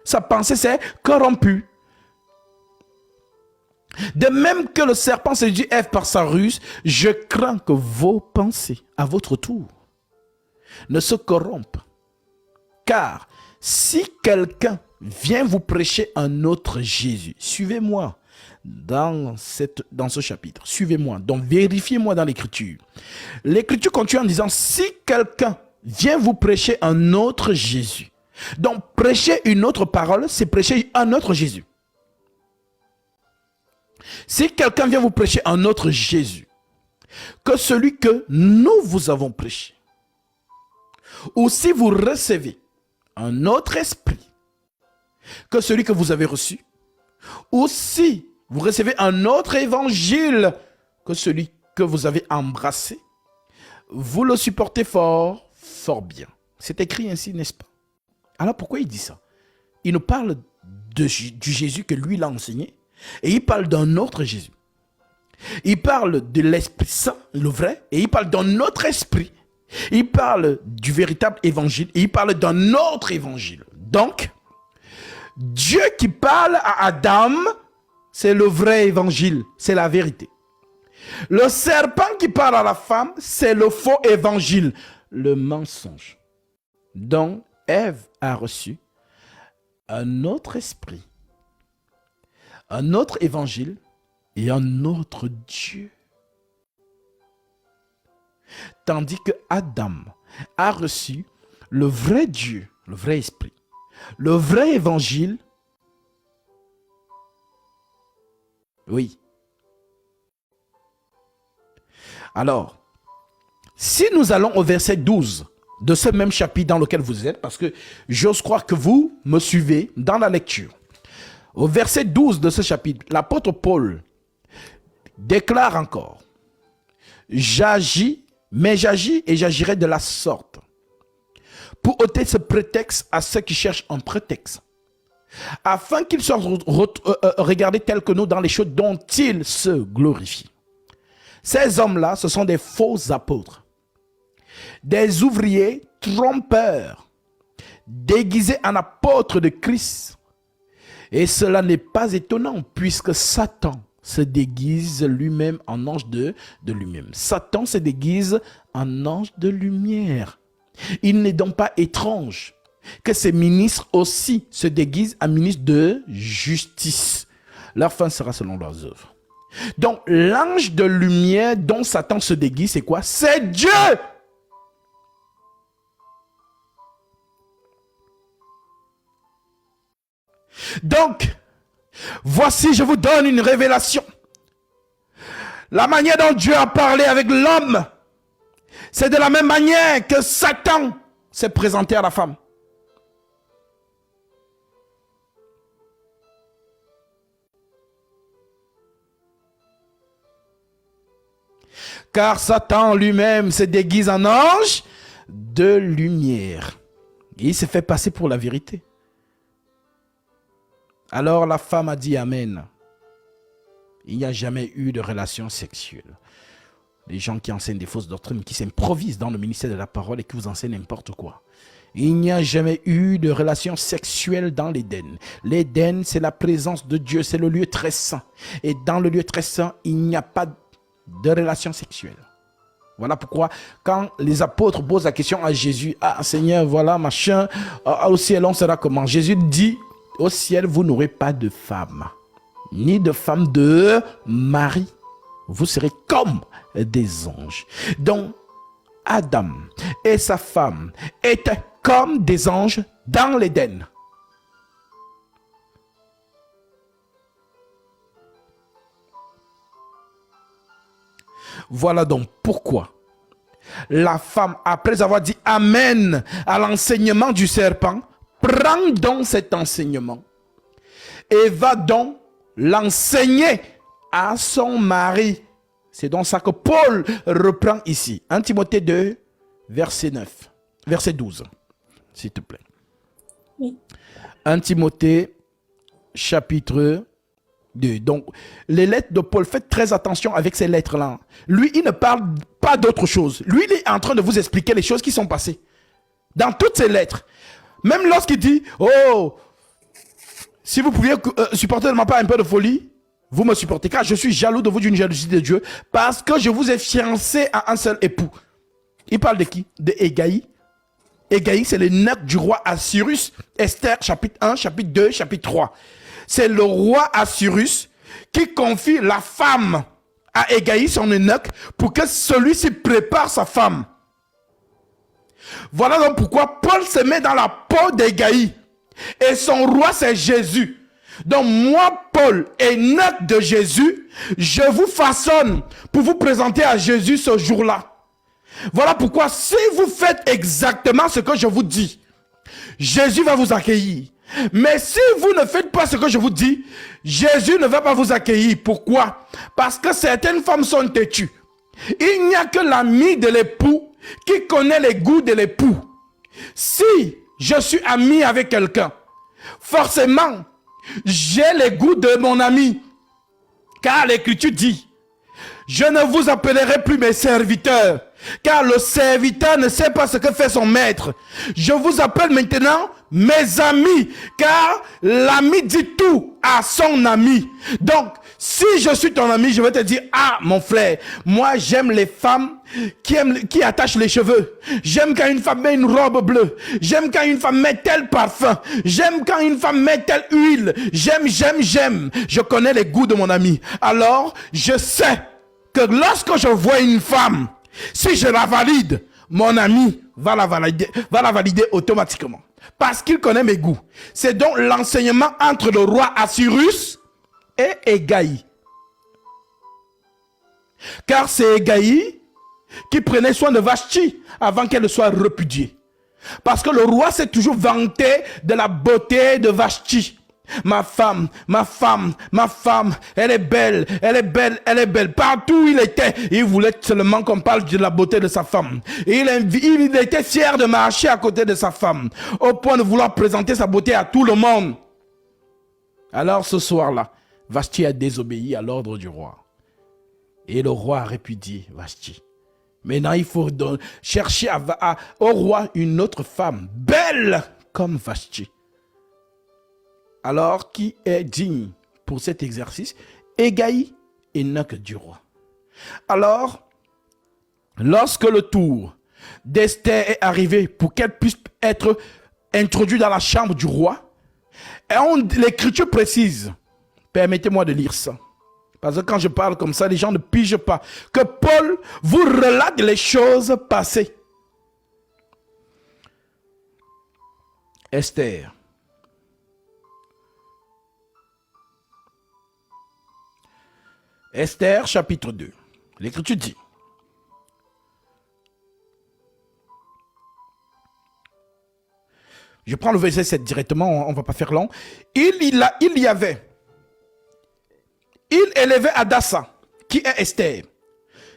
Sa pensée s'est corrompue. De même que le serpent séduit Ève par sa ruse, je crains que vos pensées, à votre tour, ne se corrompent. Car si quelqu'un vient vous prêcher un autre Jésus, suivez-moi dans ce chapitre, suivez-moi, donc vérifiez-moi dans l'écriture. L'écriture continue en disant, si quelqu'un vient vous prêcher un autre Jésus, donc prêcher une autre parole, c'est prêcher un autre Jésus. Si quelqu'un vient vous prêcher un autre Jésus que celui que nous vous avons prêché, ou si vous recevez un autre esprit que celui que vous avez reçu, ou si vous recevez un autre évangile que celui que vous avez embrassé, vous le supportez fort, fort bien. C'est écrit ainsi, n'est-ce pas? Alors pourquoi il dit ça? Il nous parle du Jésus que lui l'a enseigné, et il parle d'un autre Jésus. Il parle de l'Esprit Saint, le vrai, et il parle d'un autre esprit. Il parle du véritable évangile, et il parle d'un autre évangile. Donc, Dieu qui parle à Adam, c'est le vrai évangile, c'est la vérité. Le serpent qui parle à la femme, c'est le faux évangile, le mensonge. Donc, Ève a reçu un autre esprit, un autre évangile et un autre Dieu. Tandis que Adam a reçu le vrai Dieu, le vrai esprit, le vrai évangile. Oui. Alors, si nous allons au verset 12 de ce même chapitre dans lequel vous êtes, parce que j'ose croire que vous me suivez dans la lecture. Au verset 12 de ce chapitre, l'apôtre Paul déclare encore: j'agis, mais j'agis et j'agirai de la sorte, pour ôter ce prétexte à ceux qui cherchent un prétexte, afin qu'ils soient regardés tels que nous dans les choses dont ils se glorifient. Ces hommes-là, ce sont des faux apôtres, des ouvriers trompeurs, déguisés en apôtres de Christ. Et cela n'est pas étonnant, puisque Satan se déguise lui-même en ange de lui-même. Satan se déguise en ange de lumière. Il n'est donc pas étrange que ces ministres aussi se déguisent en ministres de justice. Leur fin sera selon leurs œuvres. Donc, l'ange de lumière dont Satan se déguise, c'est quoi? C'est Dieu! Donc, voici, je vous donne une révélation. La manière dont Dieu a parlé avec l'homme, c'est de la même manière que Satan s'est présenté à la femme. Car Satan lui-même se déguise en ange de lumière. Et il s'est fait passer pour la vérité. Alors la femme a dit amen. Il n'y a jamais eu de relation sexuelle. Les gens qui enseignent des fausses doctrines, qui s'improvisent dans le ministère de la parole et qui vous enseignent n'importe quoi. Il n'y a jamais eu de relation sexuelle dans l'Éden. L'Éden, c'est la présence de Dieu, c'est le lieu très saint. Et dans le lieu très saint, il n'y a pas de relation sexuelle. Voilà pourquoi, quand les apôtres posent la question à Jésus, ah Seigneur, voilà, machin, au ciel, on sera comment? Jésus dit, au ciel, vous n'aurez pas de femme, ni de femme de mari. Vous serez comme des anges. Donc, Adam et sa femme étaient comme des anges dans l'Éden. Voilà donc pourquoi la femme, après avoir dit amen à l'enseignement du serpent, prend donc cet enseignement et va donc l'enseigner à son mari. C'est donc ça que Paul reprend ici. 1 Timothée 2, verset 9, verset 12, s'il te plaît. Oui. 1 Timothée, chapitre 2. Donc, les lettres de Paul, faites très attention avec ces lettres-là. Lui, il ne parle pas d'autre chose. Lui, il est en train de vous expliquer les choses qui sont passées. Dans toutes ces lettres. Même lorsqu'il dit, oh, si vous pouviez supporter de ma part un peu de folie, vous me supportez, car je suis jaloux de vous d'une jalousie de Dieu, parce que je vous ai fiancé à un seul époux. Il parle de qui? De Hégaï. Hégaï, c'est l'eunuque du roi Assyrus. Esther, chapitre 1, chapitre 2, chapitre 3. C'est le roi Assyrus qui confie la femme à Hégaï, son eunuque, pour que celui-ci prépare sa femme. Voilà donc pourquoi Paul se met dans la peau d'Hégaï. Et son roi, c'est Jésus. Donc moi, Paul, eunuque de Jésus, je vous façonne pour vous présenter à Jésus ce jour-là. Voilà pourquoi si vous faites exactement ce que je vous dis, Jésus va vous accueillir. Mais si vous ne faites pas ce que je vous dis, Jésus ne va pas vous accueillir. Pourquoi? Parce que certaines femmes sont têtues. Il n'y a que l'ami de l'époux qui connaît les goûts de l'époux. Si je suis ami avec quelqu'un, forcément, j'ai les goûts de mon ami. Car l'Écriture dit, je ne vous appellerai plus mes serviteurs, car le serviteur ne sait pas ce que fait son maître. Je vous appelle maintenant mes amis, car l'ami dit tout à son ami. Donc, si je suis ton ami, je vais te dire, ah mon frère, moi j'aime les femmes qui attachent les cheveux. J'aime quand une femme met une robe bleue. J'aime quand une femme met tel parfum. J'aime quand une femme met telle huile. J'aime. Je connais les goûts de mon ami. Alors, je sais que lorsque je vois une femme, si je la valide, mon ami va la valider automatiquement. Parce qu'il connaît mes goûts. C'est donc l'enseignement entre le roi Assyrus et Hégaï. Car c'est Hégaï qui prenait soin de Vashti avant qu'elle ne soit répudiée. Parce que le roi s'est toujours vanté de la beauté de Vashti. Ma femme, ma femme, ma femme, elle est belle, elle est belle, elle est belle. Partout où il était, il voulait seulement qu'on parle de la beauté de sa femme. Et il était fier de marcher à côté de sa femme, au point de vouloir présenter sa beauté à tout le monde. Alors ce soir-là, Vashti a désobéi à l'ordre du roi. Et le roi a répudié Vashti. Maintenant, il faut chercher au roi une autre femme, belle comme Vashti. Alors, qui est digne pour cet exercice? Hégaï, eunuque du roi. Alors, lorsque le tour d'Esther est arrivé pour qu'elle puisse être introduite dans la chambre du roi, l'écriture précise, permettez-moi de lire ça, parce que quand je parle comme ça, les gens ne pigent pas, que Paul vous relate les choses passées. Esther. Esther, chapitre 2. L'écriture dit. Je prends le verset 7 directement, on ne va pas faire long. Il élevait Hadassa, qui est Esther,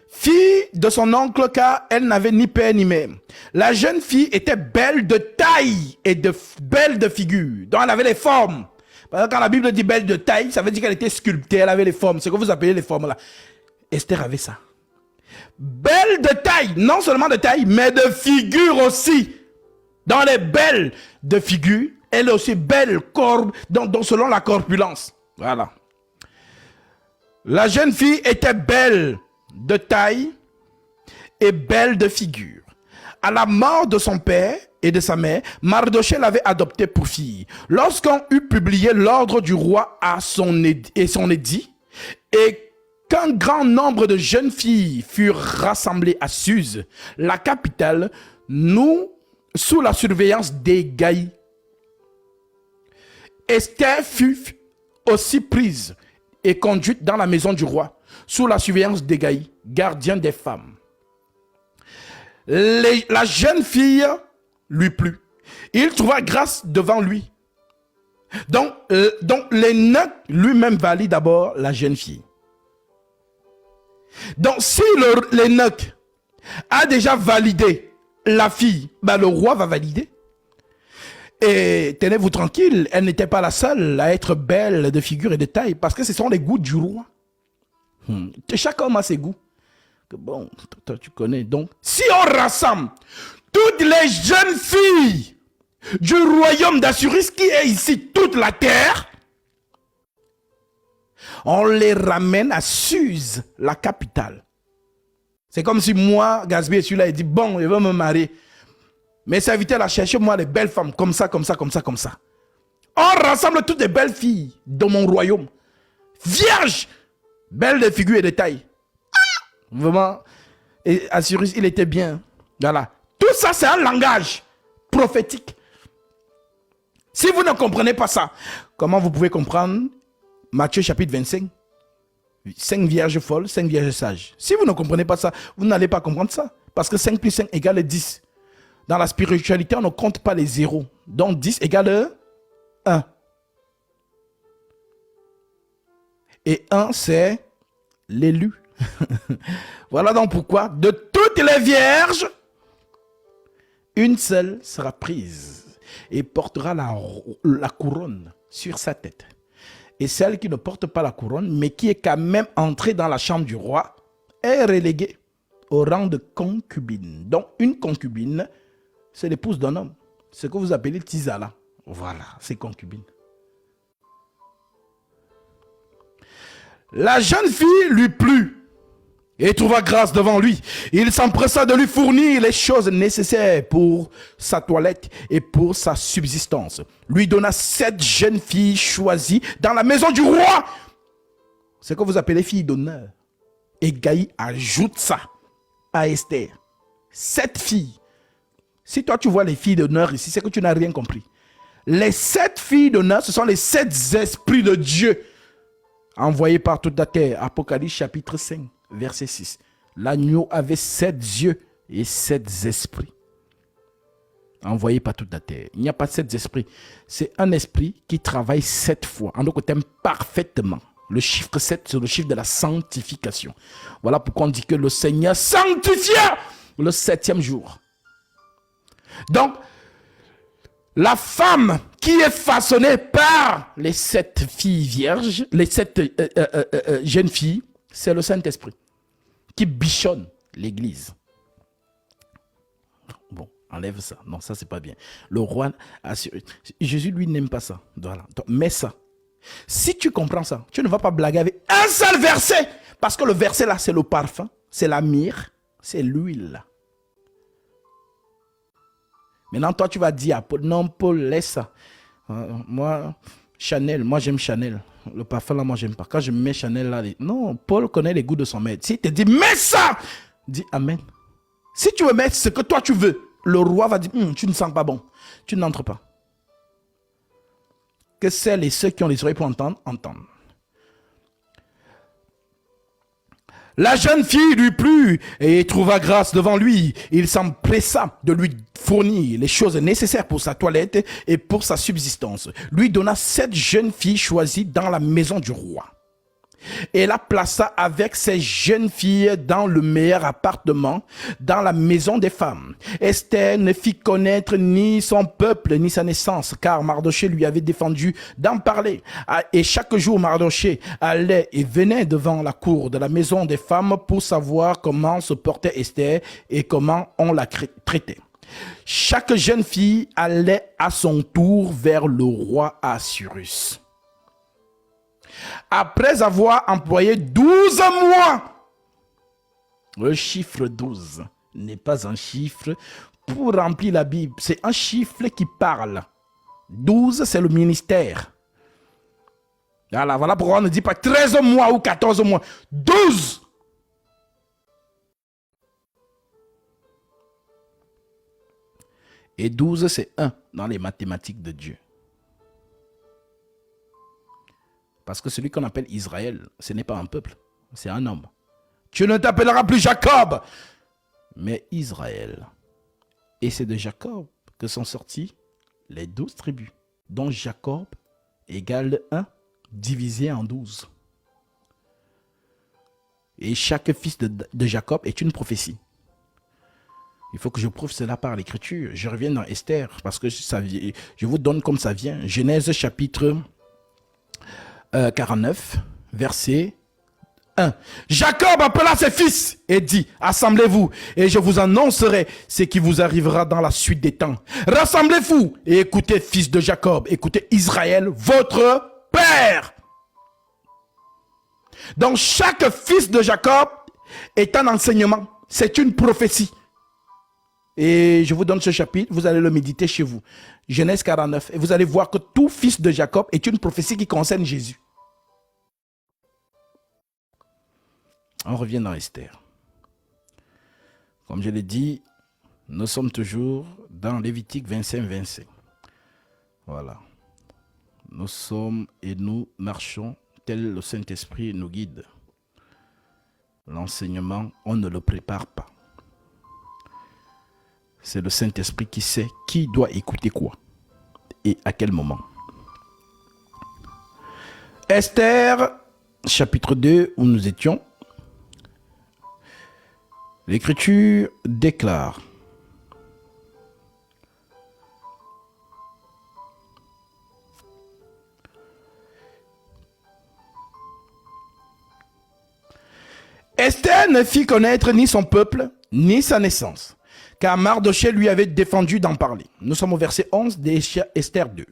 fille de son oncle, car elle n'avait ni père ni mère. La jeune fille était belle de taille et belle de figure, donc elle avait les formes. Parce que quand la Bible dit belle de taille, ça veut dire qu'elle était sculptée, elle avait les formes. C'est ce que vous appelez les formes là. Esther avait ça. Belle de taille, non seulement de taille, mais de figure aussi. Dans les belles de figure, elle est aussi belle selon la corpulence. Voilà. La jeune fille était belle de taille et belle de figure. À la mort de son père et de sa mère, Mardochée l'avait adoptée pour fille. Lorsqu'on eut publié l'ordre du roi son édit, et qu'un grand nombre de jeunes filles furent rassemblées à Suse, la capitale, sous la surveillance d'Hégaï, Esther fut aussi prise et conduite dans la maison du roi, sous la surveillance d'Hégaï, gardien des femmes. La jeune fille lui plut. Il trouva grâce devant lui. Donc l'eunuque lui-même valide d'abord la jeune fille. Donc si l'eunuque a déjà validé la fille, le roi va valider. Et tenez-vous tranquille, elle n'était pas la seule à être belle de figure et de taille, parce que ce sont les goûts du roi. Chaque homme a ses goûts. Bon, toi tu connais. Donc, si on rassemble toutes les jeunes filles du royaume d'Assuris qui est ici, toute la terre, on les ramène à Suse, la capitale. C'est comme si moi, Gatsby, celui-là, il dit, bon, il va me marier. Mes serviteurs là, cherchez-moi les belles femmes, comme ça, comme ça, comme ça, comme ça. On rassemble toutes les belles filles de mon royaume. Vierges, belles de figure et de taille. Vraiment, et Assuris, il était bien. Voilà. Tout ça, c'est un langage prophétique. Si vous ne comprenez pas ça, comment vous pouvez comprendre Matthieu chapitre 25? 5 vierges folles, 5 vierges sages. Si vous ne comprenez pas ça, vous n'allez pas comprendre ça. Parce que 5 plus 5 égale 10. Dans la spiritualité, on ne compte pas les zéros. Donc 10 égale 1. Et 1, c'est l'élu. Voilà donc pourquoi, de toutes les vierges, une seule sera prise et portera la couronne sur sa tête. Et celle qui ne porte pas la couronne, mais qui est quand même entrée dans la chambre du roi, est reléguée au rang de concubine. Donc une concubine, c'est l'épouse d'un homme. Ce que vous appelez Tizala. Voilà, c'est concubine. La jeune fille lui plut et trouva grâce devant lui. Il s'empressa de lui fournir les choses nécessaires pour sa toilette et pour sa subsistance. Lui donna 7 jeunes filles choisies dans la maison du roi. C'est ce que vous appelez filles d'honneur. Et Gaï ajoute ça à Esther. 7 filles. Si toi tu vois les filles d'honneur ici, c'est que tu n'as rien compris. Les 7 filles d'honneur, ce sont les 7 esprits de Dieu envoyés par toute la terre. Apocalypse chapitre 5, verset 6. L'agneau avait 7 yeux et 7 esprits, envoyés par toute la terre. Il n'y a pas 7 esprits. C'est un esprit qui travaille 7 fois. En d'autres termes, parfaitement. Le chiffre 7, c'est le chiffre de la sanctification. Voilà pourquoi on dit que le Seigneur sanctifia le 7e jour. Donc, la femme qui est façonnée par les 7 filles vierges, les 7 jeunes filles, c'est le Saint-Esprit qui bichonne l'église. Bon, enlève ça. Non, ça, c'est pas bien. Le roi, Jésus, lui, n'aime pas ça. Voilà. Donc, mets ça. Si tu comprends ça, tu ne vas pas blaguer avec un seul verset. Parce que le verset là, c'est le parfum, c'est la myrrhe, c'est l'huile. Maintenant, toi, tu vas dire à Paul, non, Paul, laisse ça. Moi, Chanel, moi, j'aime Chanel. Le parfum là, moi, j'aime pas. Quand je mets Chanel là, non, Paul connaît les goûts de son maître. S'il te dit, mets ça, dis Amen. Si tu veux mettre ce que toi, tu veux, le roi va dire, tu ne sens pas bon. Tu n'entres pas. Que celles et ceux qui ont les oreilles pour entendre, entendent. La jeune fille lui plut et trouva grâce devant lui. Il s'empressa de lui fournir les choses nécessaires pour sa toilette et pour sa subsistance. Lui donna 7 jeunes filles choisies dans la maison du roi. Et la plaça avec ses jeunes filles dans le meilleur appartement, dans la maison des femmes. Esther ne fit connaître ni son peuple, ni sa naissance, car Mardochée lui avait défendu d'en parler. Et chaque jour, Mardochée allait et venait devant la cour de la maison des femmes pour savoir comment se portait Esther et comment on la traitait. Chaque jeune fille allait à son tour vers le roi Assuérus. Après avoir employé 12 mois, le chiffre 12 n'est pas un chiffre pour remplir la Bible, c'est un chiffre qui parle. 12, c'est le ministère. Voilà pourquoi on ne dit pas 13 mois ou 14 mois, 12. Et 12, c'est 1 dans les mathématiques de Dieu. Parce que celui qu'on appelle Israël, ce n'est pas un peuple, c'est un homme. Tu ne t'appelleras plus Jacob, mais Israël. Et c'est de Jacob que sont sortis les 12 tribus, dont Jacob égale 1 divisé en 12. Et chaque fils de Jacob est une prophétie. Il faut que je prouve cela par l'écriture. Je reviens dans Esther, parce que je vous donne comme ça vient. Genèse chapitre 49, verset 1. Jacob appela ses fils et dit, assemblez-vous et je vous annoncerai ce qui vous arrivera dans la suite des temps. Rassemblez-vous et écoutez, fils de Jacob, écoutez Israël, votre père. Donc chaque fils de Jacob est un enseignement, c'est une prophétie. Et je vous donne ce chapitre, vous allez le méditer chez vous. Genèse 49. Et vous allez voir que tout fils de Jacob est une prophétie qui concerne Jésus. On revient dans Esther. Comme je l'ai dit, nous sommes toujours dans Lévitique 25-25. Voilà. Nous sommes et nous marchons tel le Saint-Esprit nous guide. L'enseignement, on ne le prépare pas. C'est le Saint-Esprit qui sait qui doit écouter quoi et à quel moment. Esther, chapitre 2, où nous étions, l'Écriture déclare: Esther ne fit connaître ni son peuple, ni sa naissance, car Mardochée lui avait défendu d'en parler. Nous sommes au verset 11 d'Esther 2.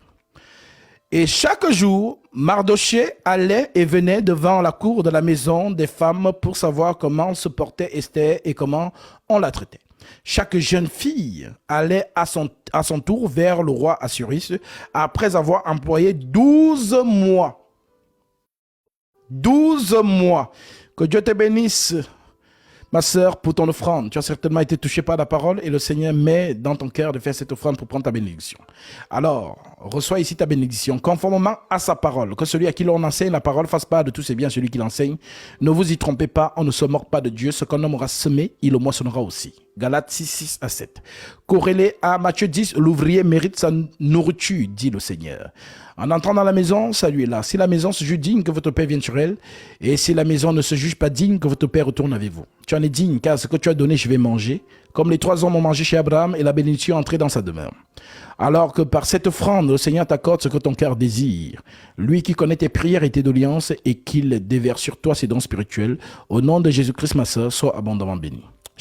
Et chaque jour, Mardochée allait et venait devant la cour de la maison des femmes pour savoir comment se portait Esther et comment on la traitait. Chaque jeune fille allait à son tour vers le roi Assuérus après avoir employé 12 mois. 12 mois. Que Dieu te bénisse. Ma sœur, pour ton offrande, tu as certainement été touché par la parole et le Seigneur met dans ton cœur de faire cette offrande pour prendre ta bénédiction. Alors, reçois ici ta bénédiction, conformément à sa parole. Que celui à qui l'on enseigne la parole fasse part de tous ses biens à celui qui l'enseigne. Ne vous y trompez pas, on ne se moque pas de Dieu. Ce qu'un homme aura semé, il le moissonnera aussi. Galates 6, 6 à 7. Corrélé à Matthieu 10, l'ouvrier mérite sa nourriture, dit le Seigneur. En entrant dans la maison, saluez-la. Si la maison se juge digne, que votre Père vienne sur elle. Et si la maison ne se juge pas digne, que votre Père retourne avec vous. Tu en es digne, car ce que tu as donné, je vais manger. Comme les 3 hommes ont mangé chez Abraham, et la bénédiction est entrée dans sa demeure. Alors que par cette offrande, le Seigneur t'accorde ce que ton cœur désire. Lui qui connaît tes prières et tes doléances, et qu'il déverse sur toi ses dons spirituels. Au nom de Jésus-Christ, ma sœur, sois abondamment bénie.